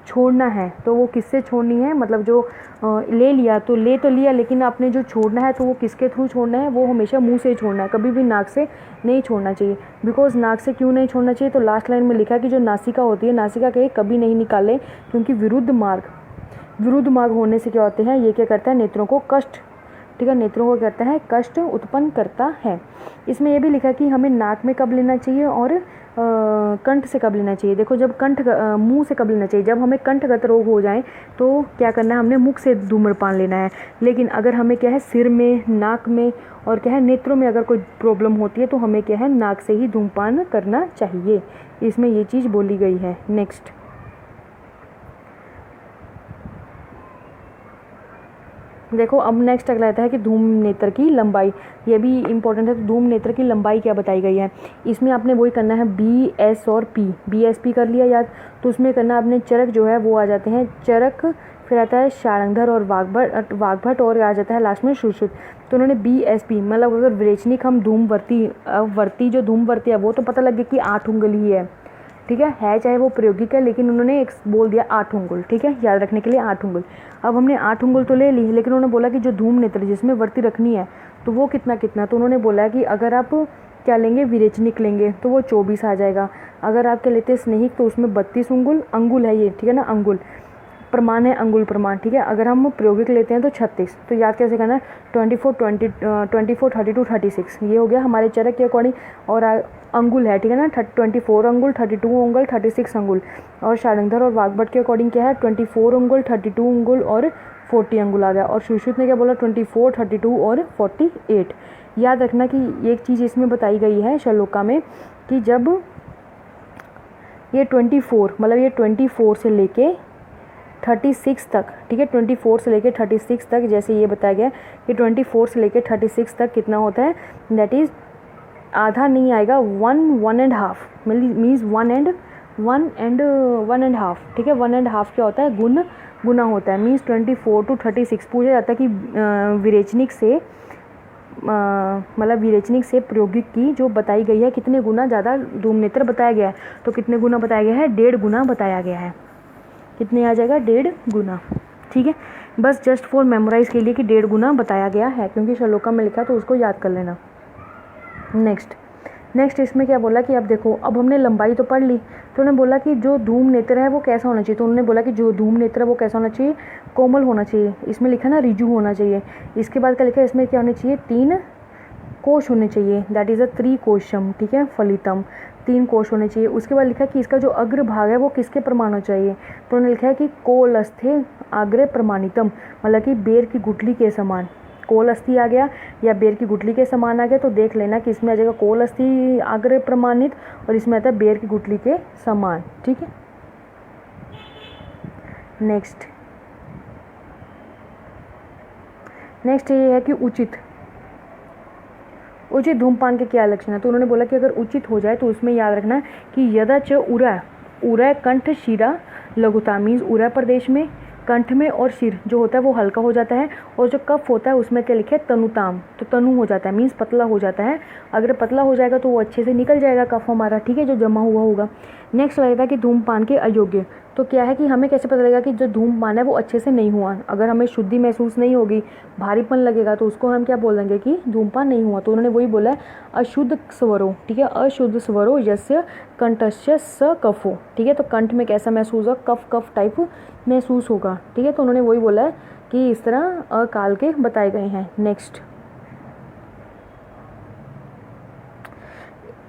छोड़ना है तो वो किससे छोड़नी है, मतलब जो ले लिया तो लिया, लेकिन आपने जो छोड़ना है तो वो किसके थ्रू छोड़ना है, वो हमेशा मुंह से छोड़ना है, कभी भी नाक से नहीं छोड़ना चाहिए। बिकॉज नाक से क्यों नहीं छोड़ना चाहिए, तो लास्ट लाइन में लिखा है कि जो नासिका होती है, नासिका के कभी नहीं निकाले, क्योंकि विरुद्ध मार्ग होने से क्या होते हैं, ये क्या करता है, नेत्रों को कष्ट, ठीक है, नेत्रों को कहता है कष्ट उत्पन्न करता है। इसमें यह भी लिखा कि हमें नाक में कब लेना चाहिए और कंठ से कब लेना चाहिए। देखो जब मुंह से कब लेना चाहिए, जब हमें कंठगत रोग हो जाए तो क्या करना है, हमने मुख से धूम्रपान लेना है। लेकिन अगर हमें क्या है, सिर में, नाक में और क्या है, नेत्रों में अगर कोई प्रॉब्लम होती है तो हमें क्या है, नाक से ही धूम्रपान करना चाहिए। इसमें ये चीज़ बोली गई है। देखो अब नेक्स्ट अगला आता है कि धूम नेत्र की लंबाई, ये भी इंपॉर्टेंट है। तो धूम नेत्र की लंबाई क्या बताई गई है, इसमें आपने वही करना है बी एस और पी, बी एस पी कर लिया याद। तो उसमें करना आपने चरक जो है वो आ जाते हैं चरक, फिर आता है शारंगधर और वाग्भट और आ जाता है लास्ट में सुश्रुत। तो उन्होंने बी एस पी मतलब अगर विरेचनिक हम धूमवर्ती वर्ती जो धूमवर्ती है वो तो पता लग गया कि 8 उंगल ही है, ठीक है चाहे वो प्रायोगिक है, लेकिन उन्होंने एक बोल दिया 8 उंगल, ठीक है याद रखने के लिए 8 उंगल। अब हमने 8 उंगल तो ले ली, लेकिन उन्होंने बोला कि जो धूम नेत्र जिसमें वर्ती रखनी है तो वो कितना कितना, तो उन्होंने बोला है कि अगर आप क्या लेंगे विरेचनिक लेंगे तो वो 24 आ जाएगा। अगर आप क्या लेते हैं स्नेहिक तो उसमें 32 उंगुल, अंगुल है ये, ठीक है ना, अंगुल प्रमाण है, अंगुल प्रमाण, ठीक है। अगर हम प्रायोगिक लेते हैं तो 36, तो याद कैसे करना है 24 32 36, ये हो गया हमारे चरक के अकॉर्डिंग। और अंगुल है, ठीक है ना, 24 अंगुल, 32 अंगुल, 36 अंगुल। और शारंगधर और वाग्भट के अकॉर्डिंग क्या है 24 अंगुल, 32 अंगुल और 40 अंगुल आ गया। और सुश्रुत ने क्या बोला 24 32 और 48। याद रखना कि एक चीज़ इसमें बताई गई है श्लोका में कि जब ये 24 मतलब ये 24 से लेके 36 तक, ठीक है 24 से लेके 36 तक, जैसे ये बताया गया कि 24 से लेके 36 तक कितना होता है, दैट इज़ आधा नहीं आएगा, 1.5 मीन्स 1.5, ठीक है 1.5 क्या होता है गुना होता है, मीन्स 24 to 36। पूछा जाता है कि विरेचनिक से मतलब विरेचनिक से प्रायोगिक की जो बताई गई है कितने गुना ज़्यादा धूम नेत्र बताया गया है, तो कितने गुना बताया गया है 1.5 गुना बताया गया है। कितने आ जाएगा 1.5 गुना, ठीक है बस जस्ट फॉर मेमोराइज के लिए कि 1.5 गुना बताया गया है, क्योंकि श्लोका में लिखा तो उसको याद कर लेना। नेक्स्ट इसमें क्या बोला कि अब देखो अब हमने लंबाई तो पढ़ ली, तो उन्होंने बोला कि जो धूम नेत्र है वो कैसा होना चाहिए, तो उन्होंने बोला कि जो धूम नेत्र है वो कैसा होना चाहिए, कोमल होना चाहिए, इसमें लिखा ना रिजु होना चाहिए। इसके बाद क्या लिखा है इसमें क्या होना चाहिए 3 कोश होने चाहिए, दैट इज़ अ 3 कोशम, ठीक है फलितम, 3 कोश होने चाहिए। उसके बाद लिखा है कि इसका जो अग्र भाग है वो किसके प्रमाण होना चाहिए, तो उन्होंने लिखा है कि कोलस्थे आग्रे प्रमाणितम, मतलब कि बेर की गुठली के समान। कोलस्थी आ गया या बेर की गुठली के समान आ गया, तो देख लेना कि इसमें आ जाएगा कोलस्थी आग्रे प्रमाणित और इसमें आता है बेर की गुठली के समान, ठीक है। नेक्स्ट ये है कि उचित धूमपान के क्या लक्षण है, तो उन्होंने बोला कि अगर उचित हो जाए तो उसमें याद रखना है कि यदा च उरा कंठ शिरा लघुता, मीन्स उरा प्रदेश में कंठ में और सिर जो होता है वो हल्का हो जाता है, और जो कफ होता है उसमें क्या लिखे तनुताम, तो तनु हो जाता है मीन्स पतला हो जाता है। अगर पतला हो जाएगा तो वो अच्छे से निकल जाएगा कफ हमारा, ठीक है जो जमा हुआ होगा। नेक्स्ट लगेगा कि धूमपान के अयोग्य, तो क्या है कि हमें कैसे पता लगेगा कि जो धूमपान है वो अच्छे से नहीं हुआ, अगर हमें शुद्धि महसूस नहीं होगी भारीपन लगेगा तो उसको हम क्या बोल देंगे कि धूमपान नहीं हुआ। तो उन्होंने वही बोला है अशुद्ध स्वरो, ठीक है अशुद्ध स्वरो यस्य कंठस्य स कफो, ठीक है तो कंठ में कैसा महसूस होगा कफ टाइप महसूस होगा, ठीक है तो उन्होंने वही बोला है कि इस तरह अकाल के बताए गए हैं। नेक्स्ट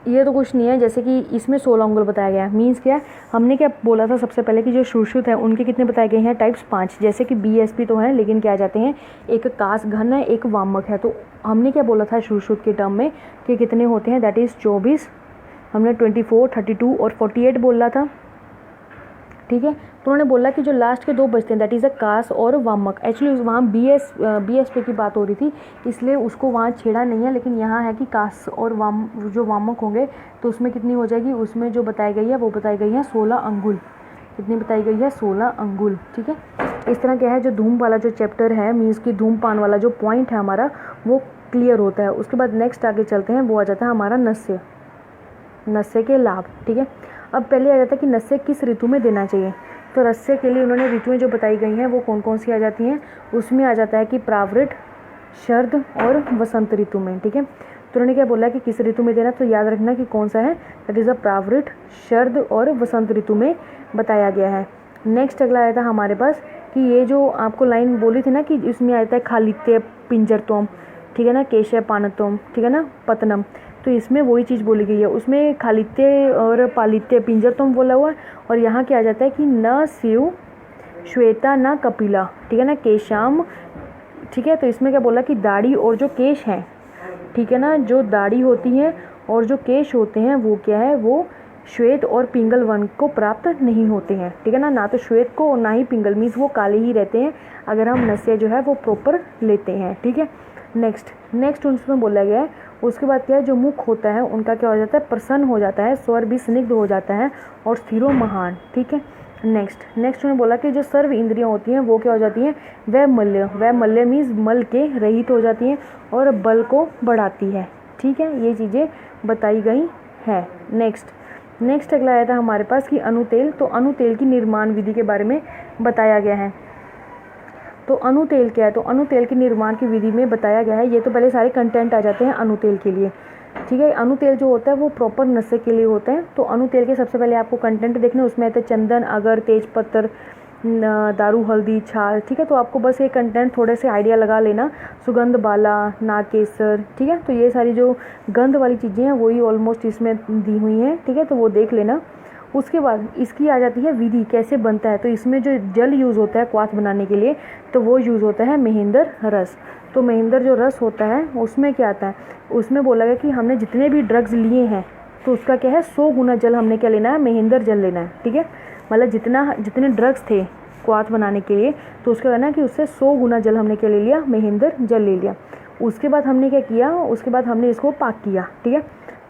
ये तो कुछ नहीं है, जैसे कि इसमें 16 अंगुल बताया गया है, मीन्स क्या है हमने क्या बोला था सबसे पहले कि जो सुश्रुत है उनके कितने बताए गए हैं टाइप्स 5, जैसे कि बीएसपी तो हैं लेकिन क्या जाते हैं एक कास घन है एक वामक है। तो हमने क्या बोला था सुश्रुत के टर्म में कि कितने होते हैं, दैट इज़ 24, हमने 24 32 और 48 बोला था, ठीक है। तो उन्होंने बोला कि जो लास्ट के 2 बचते हैं दैट इज़ अ कास और वामक, एक्चुअली वहाँ बीएसपी की बात हो रही थी इसलिए उसको वहाँ छेड़ा नहीं है, लेकिन यहाँ है कि कास और जो वामक होंगे तो उसमें कितनी हो जाएगी, उसमें जो बताई गई है वो बताई गई है 16 अंगुल, कितनी बताई गई है 16 अंगुल, ठीक है। इस तरह क्या है जो धूम वाला जो चैप्टर है मीन्स की धूमपान वाला जो पॉइंट है हमारा वो क्लियर होता है। उसके बाद नेक्स्ट आगे चलते हैं, वो आ जाता है हमारा नस्य के लाभ, ठीक है। अब पहले आ जाता है कि नस्य किस ऋतु में देना चाहिए, तो नस्य के लिए उन्होंने ऋतुएं जो बताई गई हैं वो कौन कौन सी आ जाती हैं, उसमें आ जाता है कि प्रावृट शरद और वसंत ऋतु में, ठीक है। तो उन्होंने क्या बोला कि किस ऋतु में देना, तो याद रखना कि कौन सा है, दैट इज़ अ प्रावृट शरद और वसंत ऋतु में बताया गया है। नेक्स्ट अगला आया था हमारे पास कि ये जो आपको लाइन बोली थी ना कि इसमें आता है खालित्य पिंजरत्वम, ठीक है ना, केशय पानत्वम, ठीक है ना, पतनम, तो इसमें वही चीज़ बोली गई है, उसमें खालित्य और पालित्य पिंजरत्वम बोला हुआ है, और यहाँ क्या आ जाता है कि न शिव श्वेता न कपिला, ठीक है ना, केशाम, ठीक है। तो इसमें क्या बोला कि दाढ़ी और जो केश हैं, ठीक है ना, जो दाढ़ी होती है और जो केश होते हैं वो क्या है, वो श्वेत और पिंगल वर्ण को प्राप्त नहीं होते हैं, ठीक है ना। ना तो श्वेत को और ना ही पिंगल, मीन्स वो काले ही रहते हैं अगर हम नस्य जो है वो प्रॉपर लेते हैं, ठीक है। नेक्स्ट उसमें बोला गया है, उसके बाद क्या है, जो मुख होता है उनका क्या हो जाता है, प्रसन्न हो जाता है, स्वर भी स्निग्ध हो जाता है और स्थिरो महान, ठीक है। नेक्स्ट उन्होंने बोला कि जो सर्व इंद्रियां होती हैं वो क्या हो जाती हैं, वह मल्य मीन्स मल के रहित हो जाती हैं और बल को बढ़ाती है, ठीक है। ये चीज़ें बताई गई है। नेक्स्ट अगला आया था हमारे पास कि अनुतेल, तो अनुतेल की निर्माण विधि के बारे में बताया गया है। तो अनुतेल क्या है, तो अनुतेल की निर्माण की विधि में बताया गया है, ये तो पहले सारे कंटेंट आ जाते हैं अनुतेल के लिए, ठीक है। अनुतेल जो होता है वो प्रॉपर नशे के लिए होता है। तो अनुतेल के सबसे पहले आपको कंटेंट देखना, उसमें आते चंदन, अगर, तेज पत्तर, दारू, हल्दी, छाल, ठीक है। तो आपको बस ये कंटेंट थोड़े से आइडिया लगा लेना, सुगंध बाला, नागकेसर, ठीक है। तो ये सारी जो गंध वाली चीज़ें हैं वही ऑलमोस्ट इसमें दी हुई हैं, ठीक है। तो वो देख लेना। उसके बाद इसकी आ जाती है विधि कैसे बनता है। तो इसमें जो जल यूज़ होता है क्वाथ बनाने के लिए, तो वो यूज़ होता है महेंद्र रस। तो महेंद्र जो रस होता है उसमें क्या आता है, उसमें बोला गया कि हमने जितने भी ड्रग्स लिए हैं तो उसका क्या है, 100 गुना जल हमने क्या लेना है, महेंद्र जल लेना है, ठीक है। मतलब जितने ड्रग्स थे क्वाथ बनाने के लिए, तो उसका कहना है कि उससे 100 गुना जल हमने क्या ले लिया, महेंद्र जल ले लिया। उसके बाद हमने क्या किया, उसके बाद हमने इसको पाक किया, ठीक है।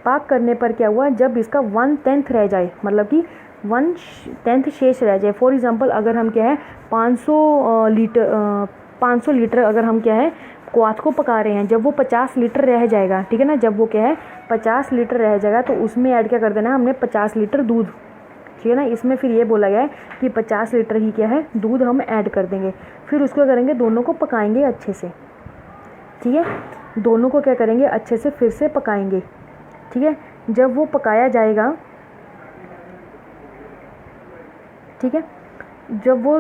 पाक करने पर क्या हुआ, जब इसका 1/10 रह जाए, मतलब कि 1/10 शेष रह जाए, फॉर एग्जांपल अगर हम क्या है 500 लीटर अगर हम क्या है क्वाथ को पका रहे हैं, जब वो 50 लीटर रह जाएगा, ठीक है ना, जब वो क्या है 50 लीटर रह जाएगा तो उसमें ऐड क्या कर देना है हमने, 50 लीटर दूध, ठीक है ना। इसमें फिर ये बोला गया है कि 50 लीटर ही क्या है दूध हम ऐड कर देंगे। फिर उसको करेंगे, दोनों को पकाएंगे अच्छे से, ठीक है। दोनों को क्या करेंगे, अच्छे से फिर से पकाएंगे, ठीक है। जब वो पकाया जाएगा, ठीक है, जब वो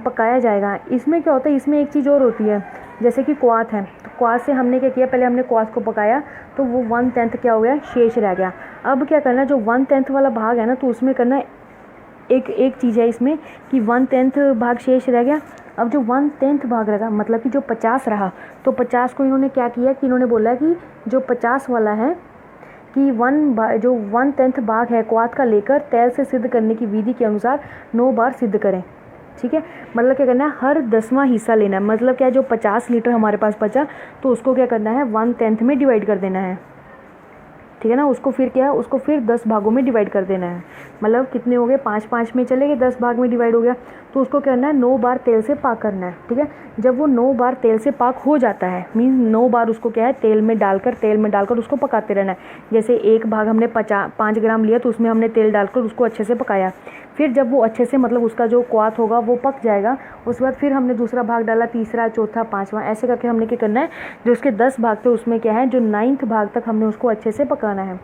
पकाया जाएगा, इसमें क्या होता है, इसमें एक चीज़ और होती है, जैसे कि क्वाथ है, तो क्वाथ से हमने क्या किया, पहले हमने क्वाथ को पकाया तो वो 1/10 क्या हो गया, शेष रह गया। अब क्या करना है, जो 1/10 वाला भाग है ना, तो उसमें करना है एक चीज़ है इसमें कि 1/10 भाग शेष रह गया। अब जो 1/10 भाग रहेगा, मतलब कि जो 50 रहा, तो 50 को इन्होंने क्या किया कि इन्होंने बोला कि जो 50 वाला है कि जो 1/10 भाग है क्वाथ का लेकर तेल से सिद्ध करने की विधि के अनुसार 9 बार सिद्ध करें, ठीक है। मतलब क्या करना है, हर 10वां हिस्सा लेना है। मतलब क्या है, जो 50 लीटर हमारे पास बचा तो उसको क्या करना है, 1/10 में डिवाइड कर देना है, ठीक है ना। उसको फिर क्या है, उसको फिर 10 भागों में डिवाइड कर देना है। मतलब कितने हो गए, 5 में चले गए, 10 भाग में डिवाइड हो गया। तो उसको करना है 9 बार तेल से पाक करना है, ठीक है। जब वो 9 बार तेल से पाक हो जाता है, मीन्स 9 बार उसको क्या है तेल में डालकर उसको पकाते रहना है। जैसे एक भाग हमने 5 ग्राम लिया तो उसमें हमने तेल डालकर उसको अच्छे से पकाया। फिर जब वो अच्छे से, मतलब उसका जो क्वाथ होगा वो पक जाएगा, उसके बाद फिर हमने दूसरा भाग डाला, तीसरा, चौथा, 5वां, ऐसे करके हमने क्या करना है, जो उसके 10 भाग थे उसमें क्या है, जो 9th भाग तक हमने उसको अच्छे से पकाना है।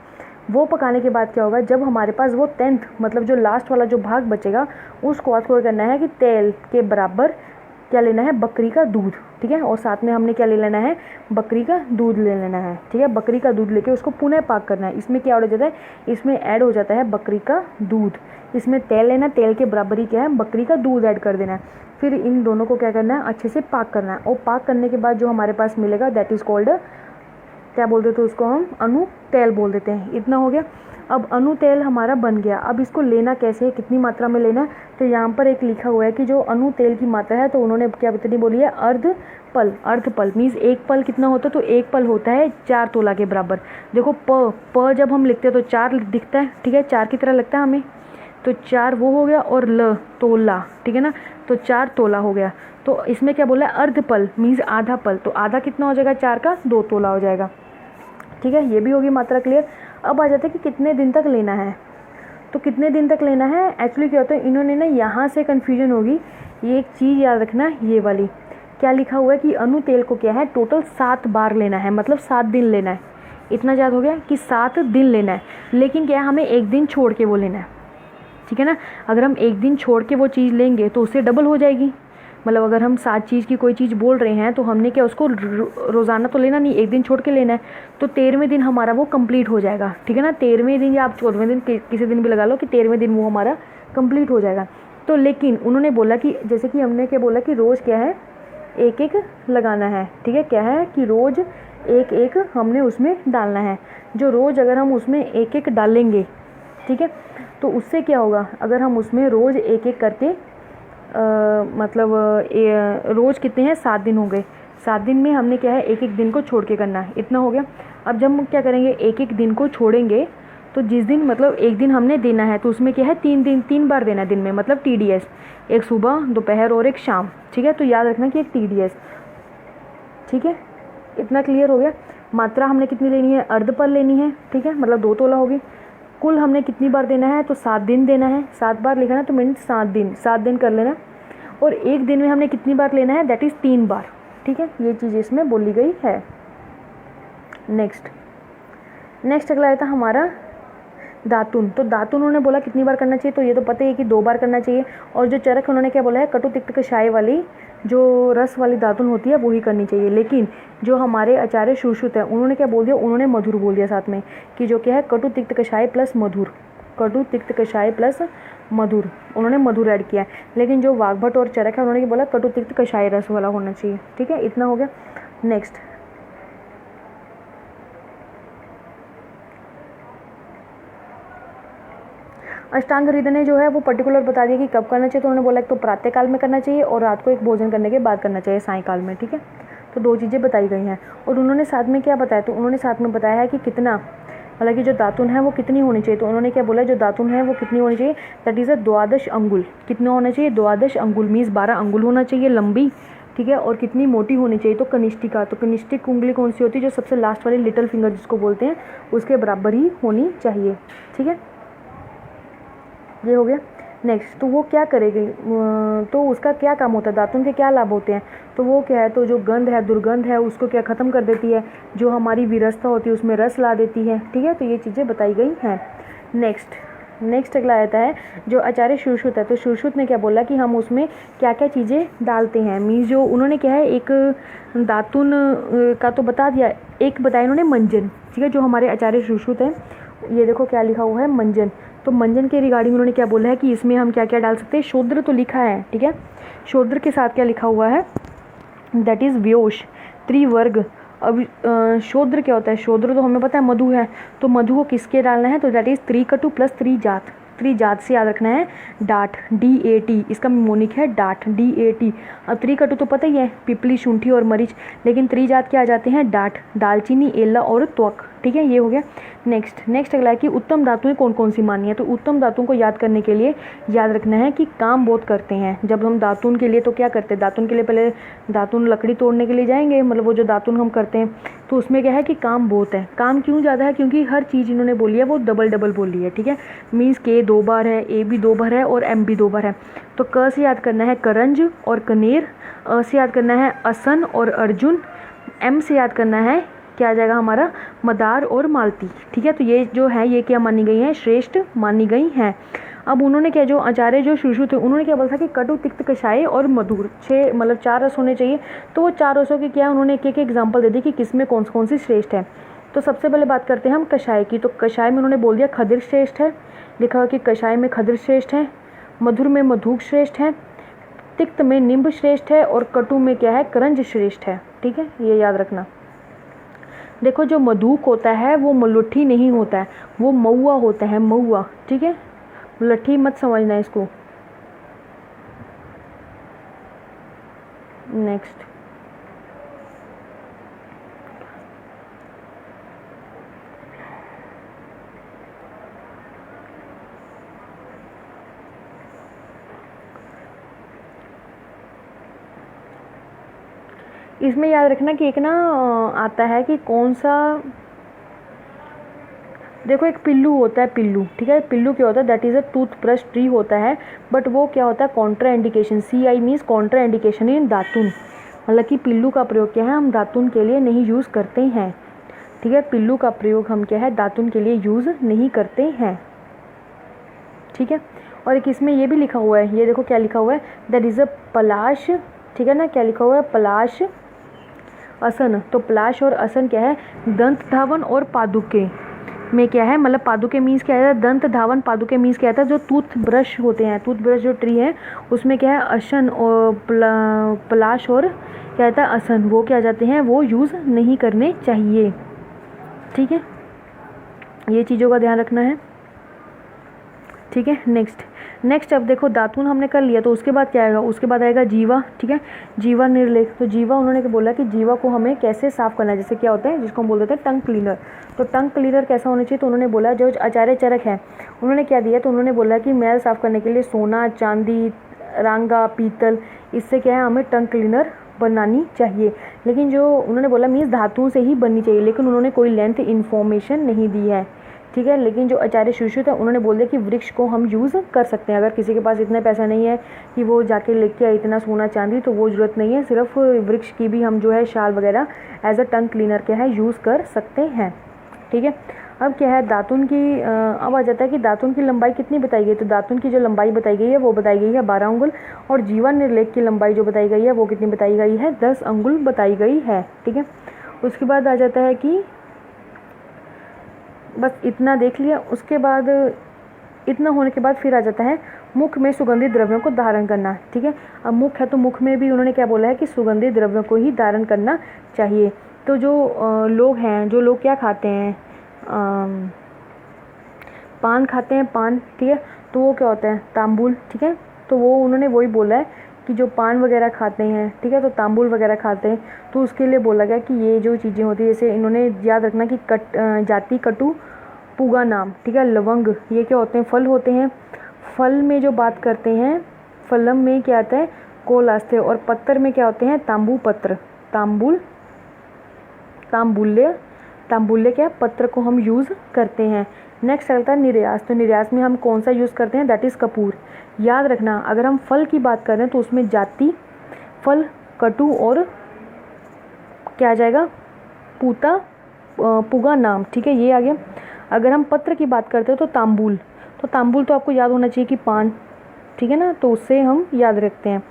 वो पकाने के बाद क्या होगा, जब हमारे पास वो 10th मतलब जो लास्ट वाला जो भाग बचेगा, उस क्वाथ को करना है कि तेल के बराबर क्या लेना है, बकरी का दूध, ठीक है। और साथ में हमने क्या ले लेना है, बकरी का दूध ले लेना है, ठीक है। बकरी का दूध लेके उसको पुनः पाक करना है। इसमें क्या हो जाता है, इसमें ऐड हो जाता है बकरी का दूध। इसमें तेल लेना, तेल के बराबर ही क्या है, बकरी का दूध ऐड कर देना है। फिर इन दोनों को क्या करना है, अच्छे से पाक करना है। और पाक करने के बाद जो हमारे पास मिलेगा, दैट इज़ कॉल्ड, क्या बोल देते हैं उसको हम, अनु तेल बोल देते हैं। इतना हो गया। अब अनु तेल हमारा बन गया। अब इसको लेना कैसे है, कितनी मात्रा में लेना है, तो यहाँ पर एक लिखा हुआ है कि जो अनु तेल की मात्रा है, तो उन्होंने क्या कितनी बोली है, अर्ध पल मीन्स एक पल कितना होता है, तो एक पल होता है 4 तोला के बराबर। देखो प जब हम लिखते हैं तो 4 दिखता है, ठीक है, 4 की तरह लगता है हमें, तो 4 वो हो गया, और ल तोला, ठीक है ना, तो 4 तोला हो गया। तो इसमें क्या बोला है, अर्ध पल मीन्स आधा पल, तो आधा कितना हो जाएगा, 4 का 2 तोला हो जाएगा, ठीक है। ये भी होगी मात्रा क्लियर। अब आ जाता है कि कितने दिन तक लेना है। तो कितने दिन तक लेना है, एक्चुअली क्या होता है, इन्होंने ना यहाँ से कन्फ्यूजन होगी, ये एक चीज़ याद रखना, ये वाली क्या लिखा हुआ है कि अनु तेल को क्या है, टोटल 7 बार लेना है, मतलब 7 दिन लेना है। इतना याद हो गया कि 7 दिन लेना है, लेकिन क्या है, हमें एक दिन छोड़ के वो लेना है, ठीक है ना। अगर हम एक दिन छोड़ के वो चीज़ लेंगे तो उससे डबल हो जाएगी। मतलब अगर हम 7 चीज़ की कोई चीज़ बोल रहे हैं तो हमने क्या उसको रोज़ाना तो लेना नहीं, एक दिन छोड़ के लेना है। तो 13वें दिन हमारा वो कंप्लीट हो जाएगा, ठीक है ना। 13वें दिन या आप 14वें दिन किसी दिन भी लगा लो कि 13वें दिन वो हमारा कंप्लीट हो जाएगा। तो लेकिन उन्होंने बोला कि जैसे कि हमने क्या बोला कि रोज़ क्या है, एक लगाना है, ठीक है। क्या है कि रोज़ एक हमने उसमें डालना है। जो रोज़ अगर हम उसमें एक डालेंगे ठीक है। तो उससे क्या होगा, अगर हम उसमें रोज़ एक एक करके मतलब रोज़ कितने हैं, 7 दिन हो गए, 7 दिन में हमने क्या है एक एक दिन को छोड़ के करना है, इतना हो गया। अब जब हम क्या करेंगे, एक एक दिन को छोड़ेंगे तो जिस दिन मतलब एक दिन हमने देना है तो उसमें क्या है 3 बार देना है दिन में, मतलब TDS, एक सुबह, दोपहर और एक शाम, ठीक है। तो याद रखना कि एक TDS, ठीक है। इतना क्लियर हो गया। मात्रा हमने कितनी लेनी है, अर्ध पर लेनी है, ठीक है, मतलब 2 तोला होगी। कुल हमने कितनी बार देना है, तो 7 दिन देना है, 7 बार लिखा है तो मीन्स 7 दिन कर लेना। और एक दिन में हमने कितनी बार लेना है, दैट इज़ 3 बार, ठीक है। ये चीज़ इसमें बोली गई है। नेक्स्ट अगला आया था हमारा दातुन। तो दातुन उन्होंने बोला कितनी बार करना चाहिए, तो ये तो पता ही है कि 2 बार करना चाहिए। और जो चरक उन्होंने क्या बोला है, कटु तिक्त कषाय वाली जो रस वाली दातुन होती है वो ही करनी चाहिए। लेकिन जो हमारे आचार्य सुश्रुत है उन्होंने क्या बोल दिया, उन्होंने मधुर बोल दिया साथ में, कि जो क्या है कटु तिक्त कषाय प्लस मधुर, कटु तिक्त कषाय प्लस मधुर, उन्होंने मधुर ऐड किया। लेकिन जो वाग्भट और चरक है उन्होंने बोला कटु तिक्त कषाय रस वाला होना चाहिए, ठीक है। इतना हो गया। नेक्स्ट अष्टांग हृदय ने जो है वो पर्टिकुलर बता दिया कि कब करना चाहिए। तो उन्होंने बोला एक तो प्रातः काल में करना चाहिए और रात को एक भोजन करने के बाद करना चाहिए, सायंकाल में, ठीक है। तो 2 चीज़ें बताई गई हैं। और उन्होंने साथ में क्या बताया, तो उन्होंने साथ में बताया है कि कितना, हालांकि जो दातुन है वो कितनी होनी चाहिए। तो उन्होंने क्या बोला, जो दातुन है वो कितनी होनी चाहिए, दैट इज़ 12 अंगुल। कितना होना चाहिए, 12 अंगुल मीन्स 12 अंगुल होना चाहिए लंबी, ठीक है। और कितनी मोटी होनी चाहिए, तो कनिष्ठिका। तो कनिष्ठिक उंगली कौन सी होती है, जो सबसे लास्ट वाली लिटिल फिंगर जिसको बोलते हैं, उसके बराबर ही होनी चाहिए, ठीक है। ये हो गया। नेक्स्ट, तो वो क्या करेगी, तो उसका क्या काम होता है, दातुन के क्या लाभ होते हैं, तो वो क्या है, तो जो गंध है, दुर्गंध है, उसको क्या ख़त्म कर देती है। जो हमारी विरसता होती है उसमें रस ला देती है, ठीक है। तो ये चीज़ें बताई गई हैं। नेक्स्ट अगला आता है जो आचार्य सुश्रुत है। तो सुश्रुत ने क्या बोला कि हम उसमें क्या क्या चीज़ें डालते हैं, मीन्स जो उन्होंने क्या है एक दातुन का तो बता दिया, एक बताया उन्होंने मंजन, ठीक है। जो हमारे आचार्य सुश्रुत है, ये देखो क्या लिखा हुआ है, मंजन। तो मंजन के रिगार्डिंग उन्होंने क्या बोला है कि इसमें हम क्या क्या डाल सकते हैं, शोद्र तो लिखा है, ठीक है। शोद्र के साथ क्या लिखा हुआ है, दैट इज़ व्योश, त्रिवर्ग। अब शोद्र क्या होता है, शोद्र तो हमें पता है मधु है, तो मधु को किसके डालना है, तो दैट इज़ त्रिकटु प्लस त्रिजात। त्रिजात से याद रखना है डाट, DAT, इसका मोनिक है डाट, DAT। अब त्रिकटु तो पता ही है, पिपली, शुंठी और मरीच, लेकिन त्रिजात क्या आ जाते हैं, डाट, दालचीनी, एला और त्वक, ठीक है। ये हो गया। नेक्स्ट अगला है कि उत्तम धातुएं कौन कौन सी मानी है। तो उत्तम धातुओं को याद करने के लिए याद रखना है कि काम बहुत करते हैं। जब हम दातुन के लिए तो क्या करते हैं, दातुन के लिए पहले दातुन लकड़ी तोड़ने के लिए जाएंगे, मतलब वो जो दातुन हम करते हैं, तो उसमें क्या है कि काम बहुत है। काम क्यों ज़्यादा है, क्योंकि हर चीज़ इन्होंने बोली है वो डबल बोली है, ठीक है। मीन्स K 2 बार है, A भी 2 बार है और M भी 2 बार है। तो क से याद करना है करंज और कनेर, अ से याद करना है असन और अर्जुन, M से याद करना है क्या आ जाएगा हमारा, मदार और मालती, ठीक है। तो ये जो है ये क्या मानी गई है, श्रेष्ठ मानी गई हैं। अब उन्होंने क्या, जो आचार्य जो सुश्रुत थे उन्होंने क्या बोला था कि कटु तिक्त कषाय और मधुर, 6 मतलब 4 रस होने चाहिए। तो वो 4 रसों के क्या उन्होंने एक एग्जाम्पल दे दी कि किसमें कौन सी श्रेष्ठ है। तो सबसे पहले बात करते हैं हम कषाय की। तो कषाय में उन्होंने बोल दिया खदिर श्रेष्ठ है, लिखा हुआ कि कषाय में खदिर श्रेष्ठ है, मधुर में मधुक श्रेष्ठ है, तिक्त में निम्ब श्रेष्ठ है और कटु में क्या है, करंज श्रेष्ठ है, ठीक है। ये याद रखना। देखो जो मधुक होता है वो मलुट्ठी नहीं होता है, वो महुआ होता है, महुआ, ठीक है। लट्ठी मत समझना इसको। नेक्स्ट इसमें याद रखना कि एक ना आता है कि कौन सा, देखो एक पिल्लू होता है, पिल्लू, ठीक है। पिल्लू क्या होता है, that is a toothbrush tree होता है, बट वो क्या होता है, contra indication, CI means contra indication in दातुन, मतलब कि पिल्लू का प्रयोग क्या है, हम दातुन के लिए नहीं यूज़ करते हैं, ठीक है। पिल्लू का प्रयोग हम क्या है, दातुन के लिए यूज़ नहीं करते हैं, ठीक है। और एक इसमें ये भी लिखा हुआ है, ये देखो क्या लिखा हुआ है, दैट इज़ अ पलाश, ठीक है ना। क्या लिखा हुआ है, पलाश असन। तो पलाश और असन क्या है, दंत धावन और पादुके में क्या है, मतलब पादुके मीन्स क्या है, दंत धावन, पादुके मीन्स क्या था, जो टूथ ब्रश होते हैं, टूथ ब्रश जो ट्री है उसमें क्या है, असन और पलाश और क्या होता है, असन, वो क्या जाते हैं, वो यूज़ नहीं करने चाहिए, ठीक है। ये चीज़ों का ध्यान रखना है। ठीक है। नेक्स्ट अब देखो दातून हमने कर लिया, तो उसके बाद क्या आएगा, उसके बाद आएगा जीवा। ठीक है, जीवा निर्लेप। तो जीवा उन्होंने बोला कि जीवा को हमें कैसे साफ़ करना है, जैसे क्या होता है जिसको हम बोल देते हैं टंग क्लीनर। तो टंग क्लीनर कैसा होना चाहिए, तो उन्होंने बोला जो आचार्य चरक है उन्होंने क्या दिया, तो उन्होंने बोला कि मैल साफ़ करने के लिए सोना, चांदी, रांगा, पीतल, इससे क्या है हमें टंग क्लीनर बनानी चाहिए। लेकिन जो उन्होंने बोला मीन्स धातुओं से ही बननी चाहिए, लेकिन उन्होंने कोई लेंथ इन्फॉर्मेशन नहीं दी है। ठीक है, लेकिन जो आचार्य सुश्रुत है उन्होंने बोल दिया कि वृक्ष को हम यूज़ कर सकते हैं। अगर किसी के पास इतना पैसा नहीं है कि वो जाके लेके आए इतना सोना चांदी, तो वो ज़रूरत नहीं है, सिर्फ वृक्ष की भी हम जो है शाल वगैरह एज अ टंग क्लीनर क्या है यूज़ कर सकते हैं। ठीक है, अब क्या है दातुन की अब आ जाता है कि दातुन की लंबाई कितनी बताई गई। तो दातुन की जो लंबाई बताई गई है वो बताई गई है 12 अंगुल, और जीवा निर्लेप की लंबाई जो बताई गई है वो कितनी बताई गई है, 10 अंगुल बताई गई है। ठीक है, उसके बाद आ जाता है कि बस इतना देख लिया। उसके बाद इतना होने के बाद फिर आ जाता है मुख में सुगंधित द्रव्यों को धारण करना। ठीक है, अब मुख है तो मुख में भी उन्होंने क्या बोला है कि सुगंधित द्रव्यों को ही धारण करना चाहिए। तो जो लोग हैं, जो लोग क्या खाते हैं, पान खाते हैं, पान। ठीक है, तो वो क्या होता है तांबुल। ठीक है, तो वो उन्होंने वही बोला है कि जो पान वगैरह खाते हैं, ठीक है, तो तांबुल वगैरह खाते हैं, तो उसके लिए बोला गया कि ये जो चीज़ें होती है, जैसे इन्होंने याद रखना कि जाति कटु पुगा नाम। ठीक है, लवंग, ये क्या होते हैं, फल होते हैं। फल में जो बात करते हैं, फलम में क्या आता है कोलास्ते, और पत्तर में क्या होते हैं तांबू पत्र, तांबुल्य क्या पत्र को हम यूज़ करते हैं। नेक्स्ट आता है निर्यास। तो निर्यास में हम कौन सा यूज़ करते हैं, दैट इज़ कपूर। याद रखना अगर हम फल की बात कर रहे हैं तो उसमें जाति, फल, कटु और क्या आ जाएगा पुगा नाम। ठीक है, ये आ गया। अगर हम पत्र की बात करते हैं तो तांबुल, तो आपको याद होना चाहिए कि पान। ठीक है ना, तो उससे हम याद रखते हैं।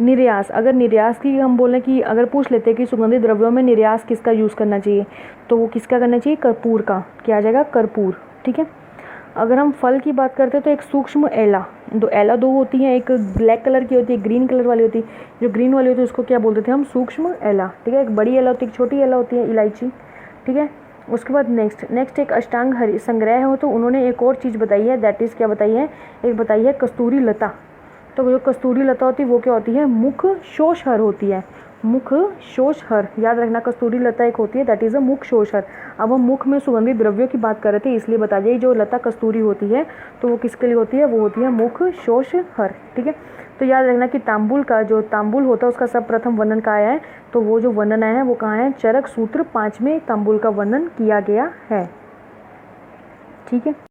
निर्यास, अगर निर्यास की हम बोलें कि अगर पूछ लेते हैं कि सुगंधित द्रव्यों में निर्यास किसका यूज़ करना चाहिए, तो वो किसका करना चाहिए, कर्पूर का। क्या आ जाएगा, कर्पूर। ठीक है, अगर हम फल की बात करते हैं तो एक सूक्ष्म एला, एला दो होती हैं, एक ब्लैक कलर की होती है, ग्रीन कलर वाली होती है। जो ग्रीन वाली होती है उसको क्या बोलते थे हम, सूक्ष्म एला। ठीक है, एक बड़ी एला होती है, एक छोटी एला होती है, इलायची। ठीक है, उसके बाद नेक्स्ट एक अष्टांग हरि संग्रह हो, तो उन्होंने एक और चीज़ बताई है, दैट इज़ क्या बताई है, एक बताई है कस्तूरी लता। तो जो कस्तूरी लता होती है वो क्या होती है, मुख शोषहर होती है, मुख शोषहर। याद रखना कस्तूरी लता एक होती है, दैट इज़ अ मुख शोषहर। अब हम मुख में सुगंधित द्रव्यों की बात कर रहे थे, इसलिए बता दिए जो लता कस्तूरी होती है तो वो किसके लिए होती है, वो होती है मुख शोषहर। ठीक है, तो याद रखना कि तांबुल का जो तांबुल होता है उसका सब प्रथम वर्णन कहाँ आया है, तो वो जो वर्णन आया है वो कहाँ है, चरक सूत्र 5 में तांबुल का वर्णन किया गया है। ठीक है।